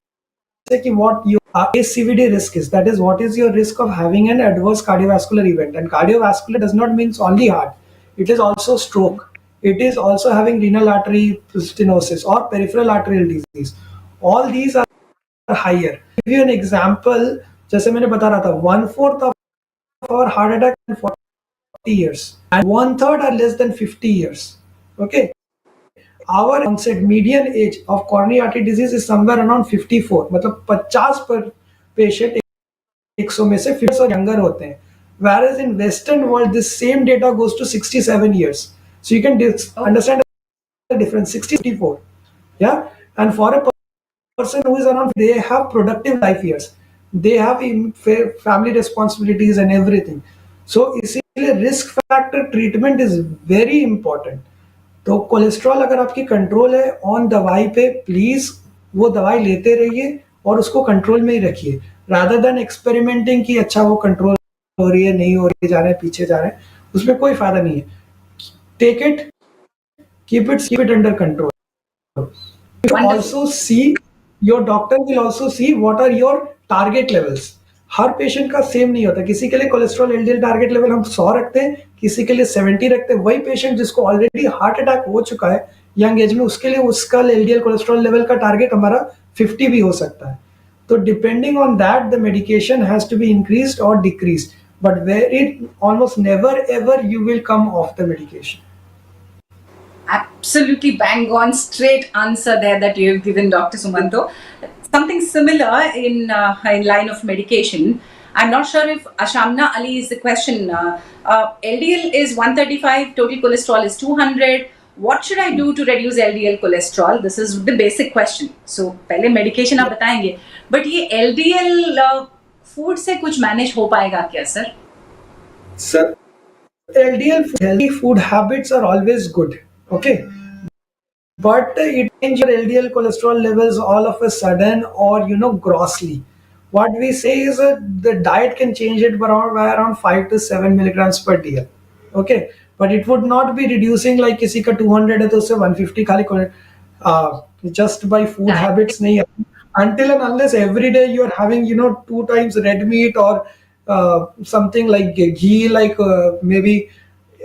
say कि what your ACVD risk is. That is, what is your risk of having an adverse cardiovascular event? And cardiovascular does not mean only heart. It is also stroke. It is also having renal artery stenosis or peripheral arterial disease. All these are higher. Give you an example. जैसे मैंने बता रहा था, 1/4 of our heart attack in 40 years, and 1/3 are less than 50 years. Okay, our onset median age of coronary artery disease is somewhere around 54. मतलब 50 पर patient 100 में से 50 और younger होते हैं. Whereas in Western world, this same data goes to 67 years. So you can Oh, understand the difference. 60, 54. Yeah. And for a person who is around, they have productive life years. They have family responsibilities and everything. So इसीलिए risk factor treatment is very important. तो cholesterol अगर आपकी control है on दवाई पे please वो दवाई लेते रहिए और उसको कंट्रोल में ही रखिए रादर देन एक्सपेरिमेंटिंग कि अच्छा वो कंट्रोल हो रही है नहीं हो रही है जा रहे हैं पीछे जा रहे हैं उसमें कोई फायदा नहीं है. Take it keep it under control. You wonderful. also see your doctor will also see what are your target levels. Her patient का सेम नहीं होता किसी के लिए कोलेस्ट्रॉल एलडीएल टारगेट लेवल हम 100 रखते हैं किसी के लिए 70 रखते हैं वही पेशेंट जिसको ऑलरेडी हार्ट अटैक हो चुका है यंग एज में उसके लिए उसका एलडीएल कोलेस्ट्रॉल लेवल का टारगेट हमारा 50 भी हो सकता है. तो depending on that the medication has to be increased or decreased but where it almost never ever you will come off the medication. Absolutely bang on, straight answer there that you have given, Dr. Sumanto. Something similar in line of medication. I'm not sure if Ashamna Ali is the question. LDL is 135, total cholesterol is 200. What should I do to reduce LDL cholesterol? This is the basic question. So पहले medication आप बताएंगे. But ये LDL food से कुछ manage हो पाएगा क्या sir? Sir, LDL healthy food habits are always good. Okay, but it change your LDL cholesterol levels all of a sudden or grossly. What we say is the diet can change it by around 5 to 7 milligrams per DL. Okay, but it would not be reducing like किसी का 200 है तो उससे 150 खाली just by food habits नहीं है. Until and unless every day you are having, you know, 2 times red meat or something like ghee, like maybe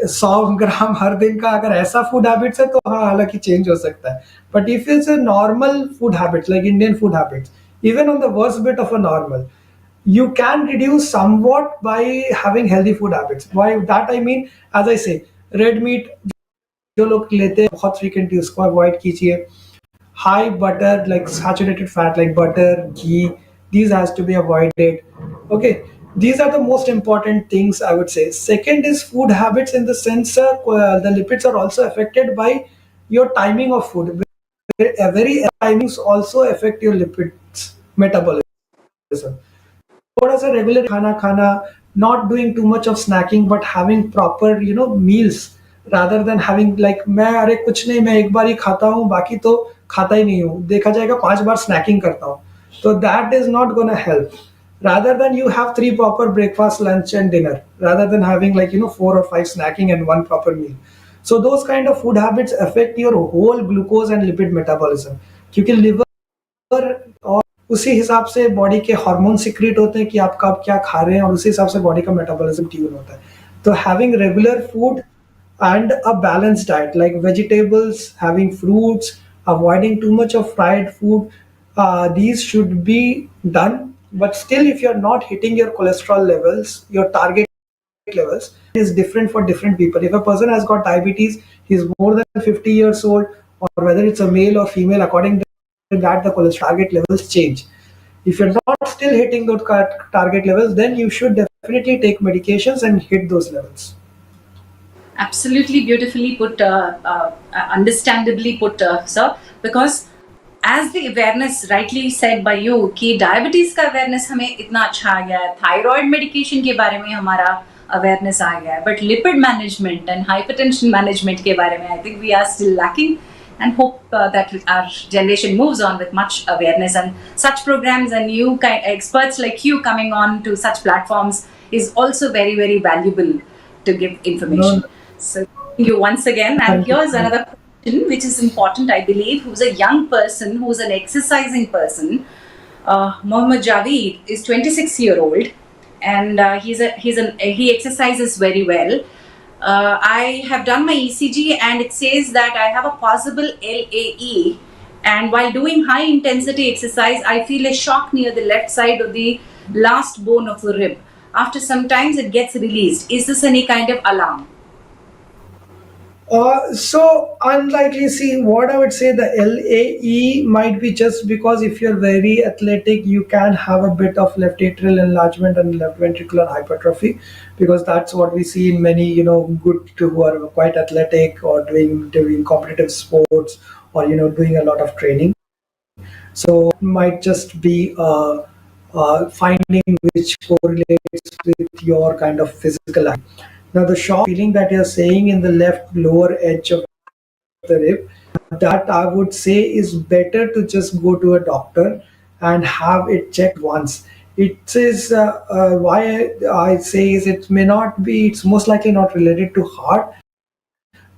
100 ग्राम हर दिन का, अगर ऐसा फूड हैबिट्स है तो हाँ हालांकि चेंज हो सकता है. But if it's a normal food habits like Indian food habits, even on the worst bit of a normal, you can reduce somewhat by having healthy food habits. By that I mean, as I say, red meat जो लोग लेते हैं बहुत frequently उसको avoid कीजिए. High butter, like saturated fat, like butter, ghee, these has to be avoided. Okay, these are the most important things I would say. Second is food habits, in the sense the lipids are also affected by your timing of food. Very timings also affect your lipids metabolism. थोड़ा सा regular खाना खाना, not doing too much of snacking but having proper, you know, meals, rather than having like मैं अरे कुछ नहीं, मैं एक बार ही खाता हूँ बाकी तो खाता ही नहीं हूँ, देखा जाएगा 5 बार स्नैकिंग करता हूँ, तो that is not gonna help. Rather than you have 3 proper breakfast, lunch and dinner, rather than having like, you know, 4 or 5 snacking and 1 proper meal. So those kind of food habits affect your whole glucose and lipid metabolism, क्योंकि liver और उसी हिसाब से body के hormone secrete होते हैं कि आप कब क्या खा रहे हैं, और उसी हिसाब से बॉडी का मेटाबॉलिज्म ट्यून होता है. तो having regular food and a balanced diet like vegetables, having fruits, avoiding too much of fried food, these should be done. But still, if you're not hitting your cholesterol levels, your target levels, it is different for different people. If a person has got diabetes, he's more than 50 years old, or whether it's a male or female, according to that the cholesterol target levels change. If you're not still hitting those target levels, then you should definitely take medications and hit those levels. Absolutely beautifully put, understandably put, sir. Because as the awareness rightly said by you कि diabetes का awareness हमें इतना अच्छा आ गया है, thyroid medication के बारे में हमारा awareness आ गया है, but lipid management and hypertension management के बारे में I think we are still lacking, and hope that our generation moves on with much awareness, and such programs and you experts like you coming on to such platforms is also very, very valuable to give information. So thank you once again. And here's another question which is important, I believe, who's a young person, who's an exercising person. Mohammed Javeed is 26-year-old, and he exercises very well. I have done my ECG and it says that I have a possible LAE, and while doing high intensity exercise I feel a shock near the left side of the last bone of the rib. After some times it gets released. Is this any kind of alarm? So unlikely. See, what I would say, the LAE might be just because if you're very athletic, you can have a bit of left atrial enlargement and left ventricular hypertrophy, because that's what we see in many, you know, good who are quite athletic or doing competitive sports, or you know, doing a lot of training. So it might just be finding which correlates with your kind of physical activity. Now, the shock feeling that you're saying in the left lower edge of the rib, that I would say is better to just go to a doctor and have it checked once. It is why I say is it may not be, it's most likely not related to heart,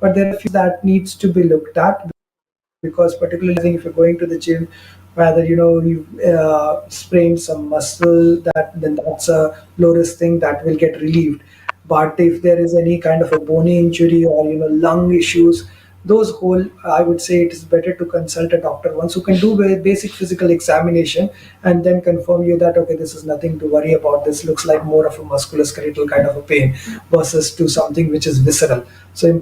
but there are few that needs to be looked at, because particularly I think if you're going to the gym, whether you know you sprained some muscle, that then that's a low risk thing that will get relieved. But if there is any kind of a bony injury or you know lung issues, those whole, I would say it is better to consult a doctor once who can do a basic physical examination and then confirm you that okay, this is nothing to worry about, this looks like more of a musculoskeletal kind of a pain versus to something which is visceral. So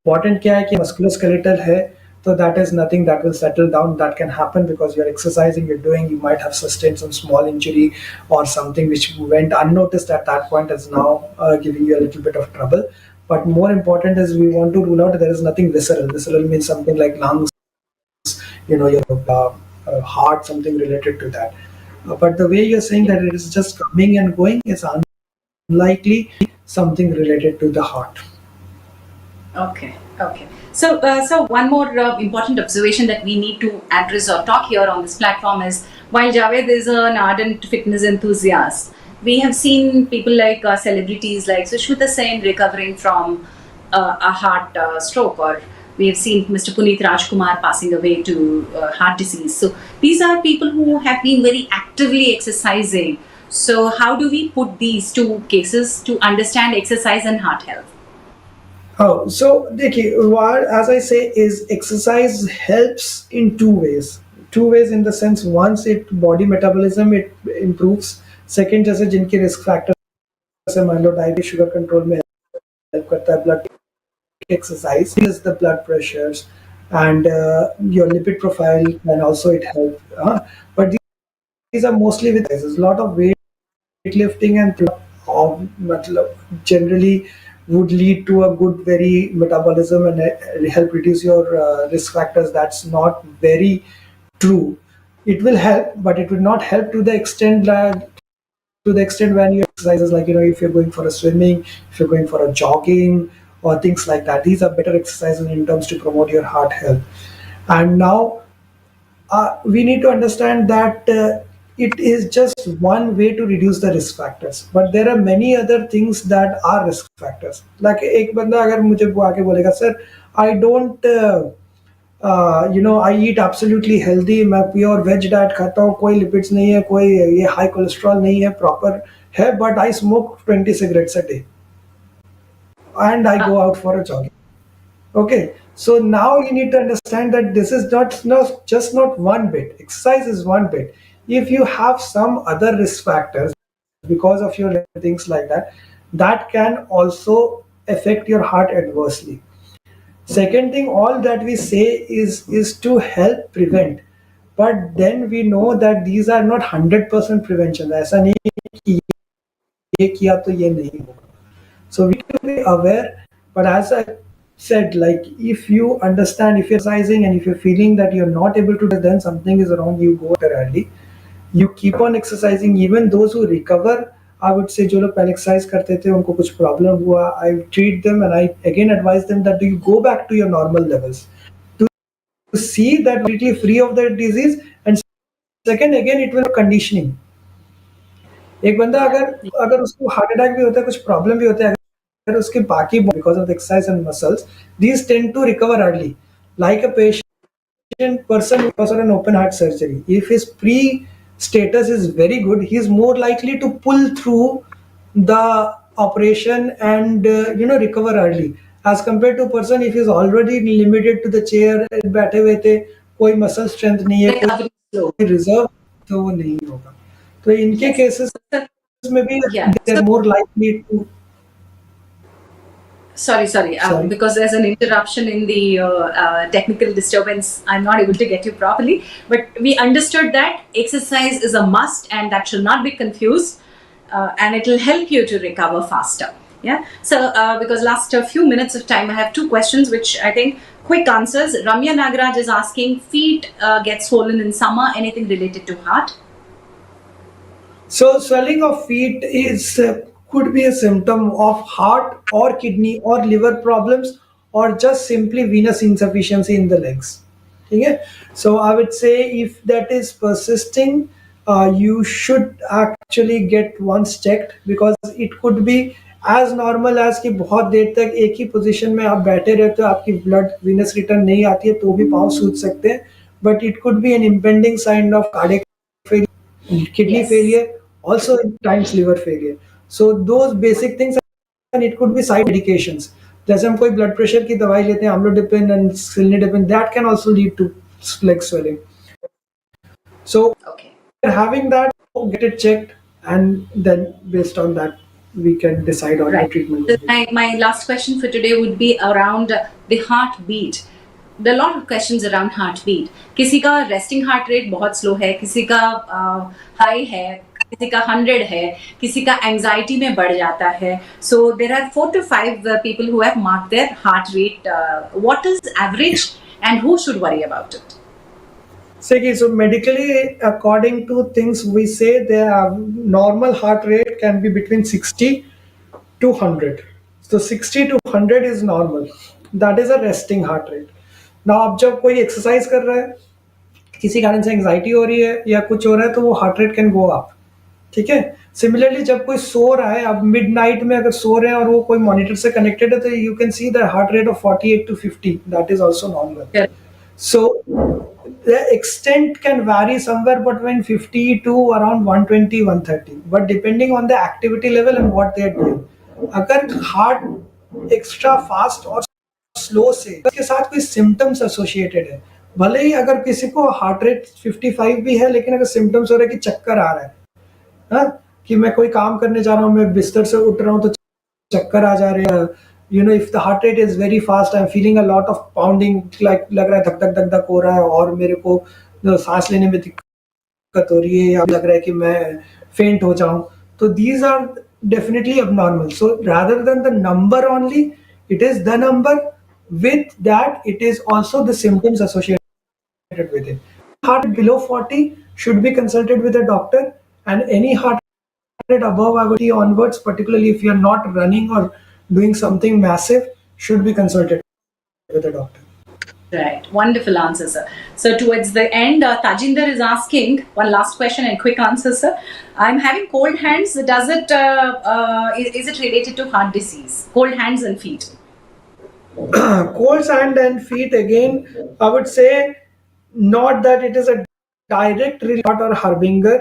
important क्या है कि musculoskeletal है, so that is nothing that will settle down. That can happen because you're exercising, you're doing, you might have sustained some small injury or something which went unnoticed at that point is now giving you a little bit of trouble. But more important is we want to rule out there is nothing visceral. Visceral means something like lungs, you know, your heart, something related to that. But the way you're saying that it is just coming and going is unlikely something related to the heart. Okay. So one more important observation that we need to address or talk here on this platform is, while Javed is an ardent fitness enthusiast, we have seen people like celebrities like Sushmita Sen recovering from a heart stroke, or we have seen Mr. Puneet Rajkumar passing away to heart disease. So these are people who have been very actively exercising. So how do we put these two cases to understand exercise and heart health? Oh, so देखिए, what as I say is exercise helps in two ways. Two ways in the sense, once it body metabolism it improves. Second, जैसे जिनके risk factors है, मान लो diabetes sugar control में help करता है, blood exercise is the blood pressures, and your lipid profile, and also it help. But these are mostly with exercises. A lot of weightlifting and generally would lead to a good very metabolism and help reduce your risk factors. That's not very true. It will help, but it will not help to the extent that to the extent when you exercises, like if you're going for a swimming, if you're going for a jogging or things like that. These are better exercises in terms to promote your heart health. And now we need to understand that it is just one way to reduce the risk factors, but there are many other things that are risk factors. Like एक बंदा अगर मुझे वो आके बोलेगा, sir I don't I eat absolutely healthy, मैं pure veg diet खाता हूँ, कोई लिपिड्स नहीं है, कोई ये हाई कोलेस्ट्रॉल नहीं है, प्रॉपर है, but I smoke 20 cigarettes a day and I Uh, go out for a jogging. Okay, so now you need to understand that this is not just not one bit. Exercise is one bit. If you have some other risk factors because of your things like that, that can also affect your heart adversely. Second thing, all that we say is to help prevent, but then we know that these are not 100% prevention. ऐसा नहीं है कि ये किया तो ये नहीं होगा. So we need to be aware. But as I said, like if you understand, if you're exercising and if you're feeling that you're not able to do, then something is wrong, you go there early. You keep on exercising. Even those who recover, I would say जो लोग पहले exercise करते थे उनको कुछ problem हुआ, I treat them and I again advise them that you go back to your normal levels to see that completely free of the disease. And second, again it will conditioning. एक बंदा yeah. अगर अगर उसको heart attack भी होता है, कुछ problem भी होता है, अगर उसके बाकी because of the exercise and muscles, these tend to recover early. Like a person who goes for an open heart surgery, if his pre status is very good, he is more likely to pull through the operation and recover early, as compared to a person if he is already limited to the chair, बैठे हुए थे, कोई muscle strength नहीं है, Recovery slow. कोई reserve, तो वो नहीं होगा. तो इनके Yes. cases So, में भी yeah. they So are more likely to. sorry, Sorry. because there's an interruption in the technical disturbance. I'm not able to get you properly. But we understood that exercise is a must and that should not be confused. And it will help you to recover faster. Yeah. So, because last few minutes of time, I have two questions which I think quick answers. Ramya Nagaraj is asking, feet get swollen in summer, anything related to heart? So swelling of feet is could be a symptom of heart or kidney or liver problems, or just simply venous insufficiency in the legs. Okay? So I would say if that is persisting, you should actually get once checked, because it could be as normal as कि बहुत देर तक एक ही position में आप बैठे रहते हो, आपकी ब्लड venous रिटर्न नहीं आती है तो भी पाँव सूज सकते हैं, but it could be an impending sign of cardiac failure, kidney Yes. failure, also at times liver failure. So those basic things, and it could be side medications. जैसे हम कोई ब्लड प्रेशर की दवाई लेते हैं, amlodipine and cilnidipine, that can also lead to leg swelling. So Okay. having that, get it checked, and then based on that, we can decide on the Right. treatment. So my last question for today would be around the heartbeat. There are a lot of questions around heartbeat. किसी का resting heart rate बहुत slow है, किसी का high है, किसी का 100 है, किसी का anxiety में बढ़ जाता है. So there are 4 to 5 people who have marked their heart rate. What is average and who should worry about it? So medically, according to things we say, the normal heart rate can be between 60 to 100. So 60 to 100 is normal. That is a resting heart rate. Now अब जब कोई exercise कर रहा है, किसी कारण से anxiety हो रही है या कुछ हो रहा है, तो वो heart rate can go up. ठीक है। सिमिलरली जब कोई सो रहा है, अब मिड नाइट में अगर सो रहे हैं और वो कोई मॉनिटर से कनेक्टेड है, तो you can see the heart rate of 48 to 50, that is also normal. Correct. So the extent can vary somewhere between 50 to around 120, 130, but depending on the activity level and what they are doing. अगर heart extra fast और slow से इसके साथ कोई symptoms associated है, भले ही अगर किसी को हार्ट रेट 55 भी है, लेकिन अगर सिम्टम्स हो रहे हैं कि चक्कर आ रहा है, हाँ, कि मैं कोई काम करने जा रहा हूँ, मैं बिस्तर से उठ रहा हूँ तो चक्कर आ जा रहे हैं, if the heart rate is very fast, I am feeling a lot of pounding, like लग रहा है धक धक धक धक हो रहा है, और मेरे को सांस लेने में दिक्कत हो रही है, या लग रहा है कि मैं फेंट हो जाऊं, तो these are definitely abnormal. So rather than the number only, it is the number, with that it is also the symptoms associated with it. Heart below 40 should be consulted with a doctor, and any heart rate above, I would say onwards, particularly if you are not running or doing something massive, should be consulted with a doctor. Right. Wonderful answer, sir. So towards the end, Tajinder is asking one last question and quick answer, sir. I'm having cold hands. Does it is it related to heart disease? Cold hands and feet. Cold hand and feet, again, I would say not that it is a direct relate or harbinger,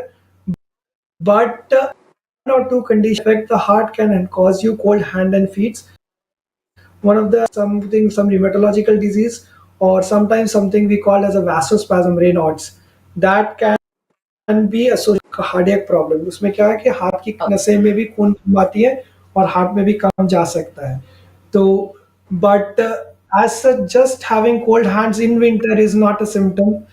but one or two conditions affect the heart can cause you cold hand and feet. One of the something, some rheumatological disease, or sometimes something we call as a vasospasm, Raynaud's, that can be associated with cardiac problem. उसमें क्या है कि heart की नसें में भी खून कम आती है और हार्ट में भी कम जा सकता है, तो but as such, just having cold hands in winter is not a symptom,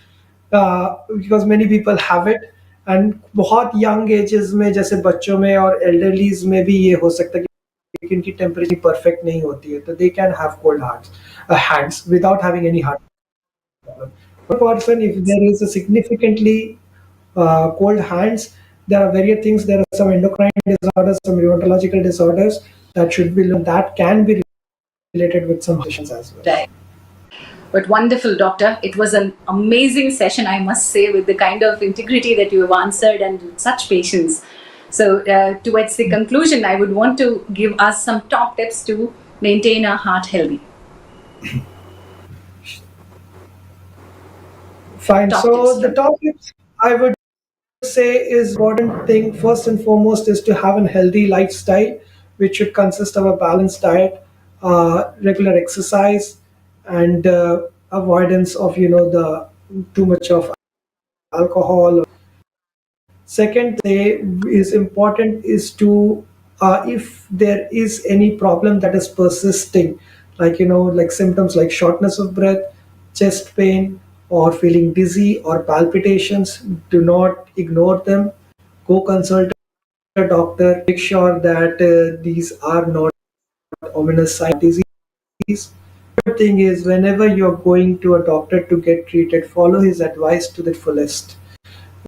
because many people have it, and बहुत young ages में, जैसे बच्चों में और elderlies में भी ये हो सकता है कि इनकी टेम्परेचर परफेक्ट नहीं होती है, तो they can have cold hands without having any heart problem. For a person, if there is a significantly cold hands, there are various things. There are some endocrine disorders, some rheumatological disorders that should be learned, that can be related with some conditions as well. Right. But wonderful, doctor. It was an amazing session, I must say, with the kind of integrity that you have answered and with such patience. So, towards the conclusion, I would want to give us some top tips to maintain our heart healthy. Fine. Top So tips. the top tips I would say is important thing first and foremost is to have a healthy lifestyle, which should consist of a balanced diet, regular exercise, and avoidance of the too much of alcohol. Second thing is important is to, if there is any problem that is persisting, like like symptoms like shortness of breath, chest pain, or feeling dizzy or palpitations, do not ignore them. Go consult a doctor. Make sure that these are not ominous sign of disease. Third thing is, whenever you're going to a doctor to get treated, follow his advice to the fullest,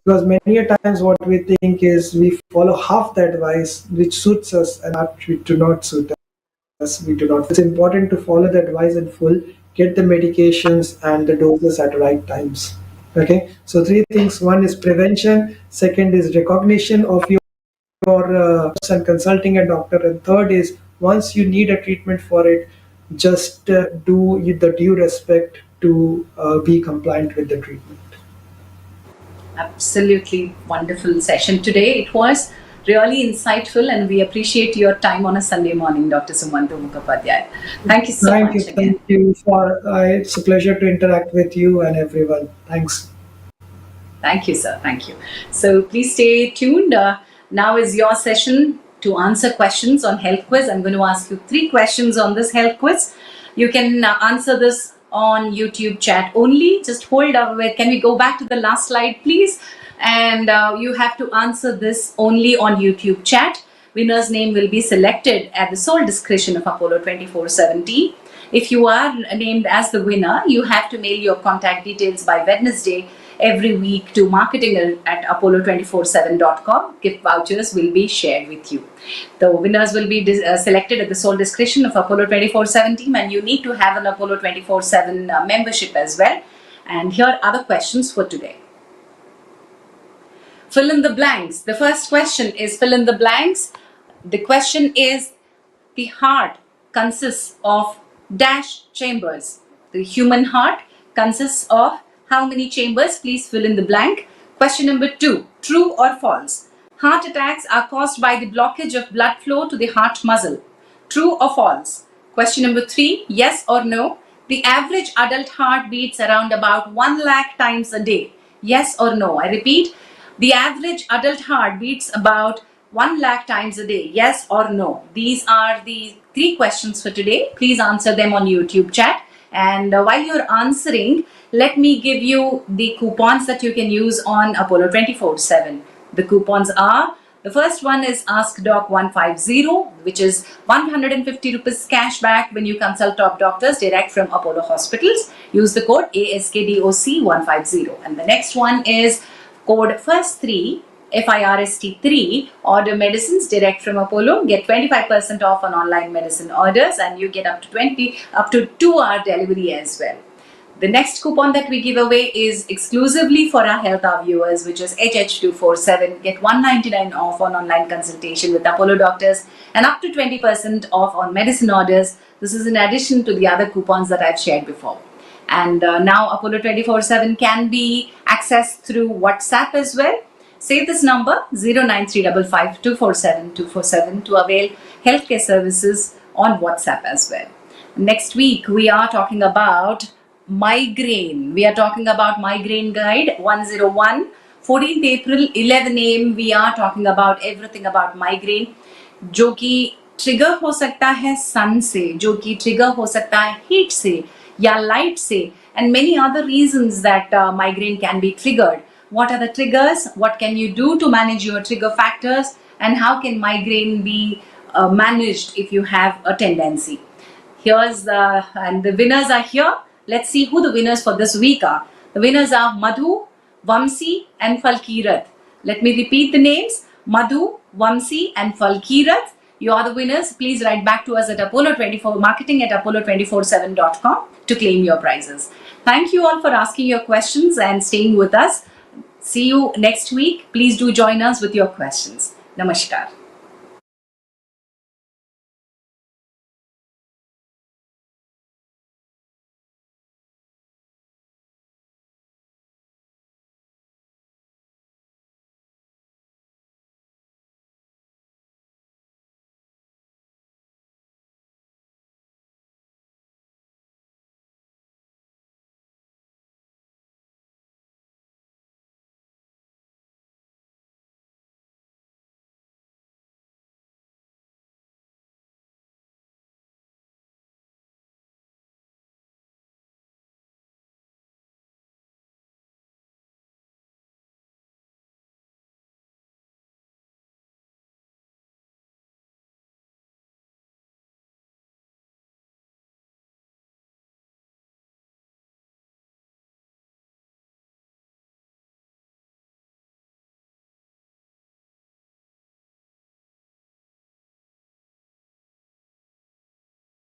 because many a times what we think is we follow half the advice which suits us, and which do not suit us, we do not. It's important to follow the advice in full, get the medications and the doses at right times. Okay, so three things: one is prevention, second is recognition of your and consulting a doctor, and third is, once you need a treatment for it, just do the due respect to be compliant with the treatment. Absolutely wonderful session today. It was really insightful, and we appreciate your time on a Sunday morning, Dr. Sumanto Mukhopadhyay. Thank you so Thank you. much again. Thank you for, it's a pleasure to interact with you and everyone. Thanks. Thank you, sir. Thank you. So please stay tuned. Now is your session to answer questions on health quiz. I'm going to ask you 3 questions on this health quiz. You can answer this on YouTube chat only. Just hold up. Can we go back to the last slide, please? And you have to answer this only on YouTube chat. Winner's name will be selected at the sole discretion of Apollo 24/7 team. If you are named as the winner, you have to mail your contact details by Wednesday every week to marketing at apollo247.com. Gift vouchers will be shared with you. The winners will be selected at the sole discretion of Apollo 24/7 team, and you need to have an Apollo 24/7 membership as well. And here are the questions for today. Fill in the blanks. The first question is fill in the blanks. The question is, the heart consists of dash chambers. The human heart consists of how many chambers? Please fill in the blank. Question number 2, true or false? Heart attacks are caused by the blockage of blood flow to the heart muscle. True or false? Question number 3, yes or no? The average adult heart beats around about 1 lakh times a day. Yes or no? I repeat, the average adult heart beats about 1 lakh times a day. Yes or no? These are the 3 questions for today. Please answer them on YouTube chat. And while you're answering, let me give you the coupons that you can use on Apollo 24/7. The coupons are, the first one is Ask Doc 150, which is 150 rupees cashback when you consult top doctors direct from Apollo hospitals. Use the code ASKDOC 150. And the next one is code FIRST3, FIRST3, order medicines direct from Apollo, get 25% off on online medicine orders, and you get up to 2-hour delivery as well. The next coupon that we give away is exclusively for our Health Hour viewers, which is HH247. Get 199 off on online consultation with Apollo doctors and up to 20% off on medicine orders. This is in addition to the other coupons that I've shared before. And now Apollo 24/7 can be accessed through WhatsApp as well. Save this number 09355247247 to avail healthcare services on WhatsApp as well. Next week we are talking about migraine. We are talking about migraine guide 101. 14th April 11 AM we are talking about everything about migraine, जो कि trigger हो सकता है सन से, जो कि trigger हो सकता है हीट से या लाइट से, and many other reasons that migraine can be triggered. What are the triggers? What can you do to manage your trigger factors? And how can migraine be managed if you have a tendency? And the winners are here. Let's see who the winners for this week are. The winners are Madhu, Vamsi and Falkirat. Let me repeat the names. Madhu, Vamsi and Falkirat. You are the winners. Please write back to us at marketing@apollo247.com to claim your prizes. Thank you all for asking your questions and staying with us. See you next week. Please do join us with your questions. Namaskar.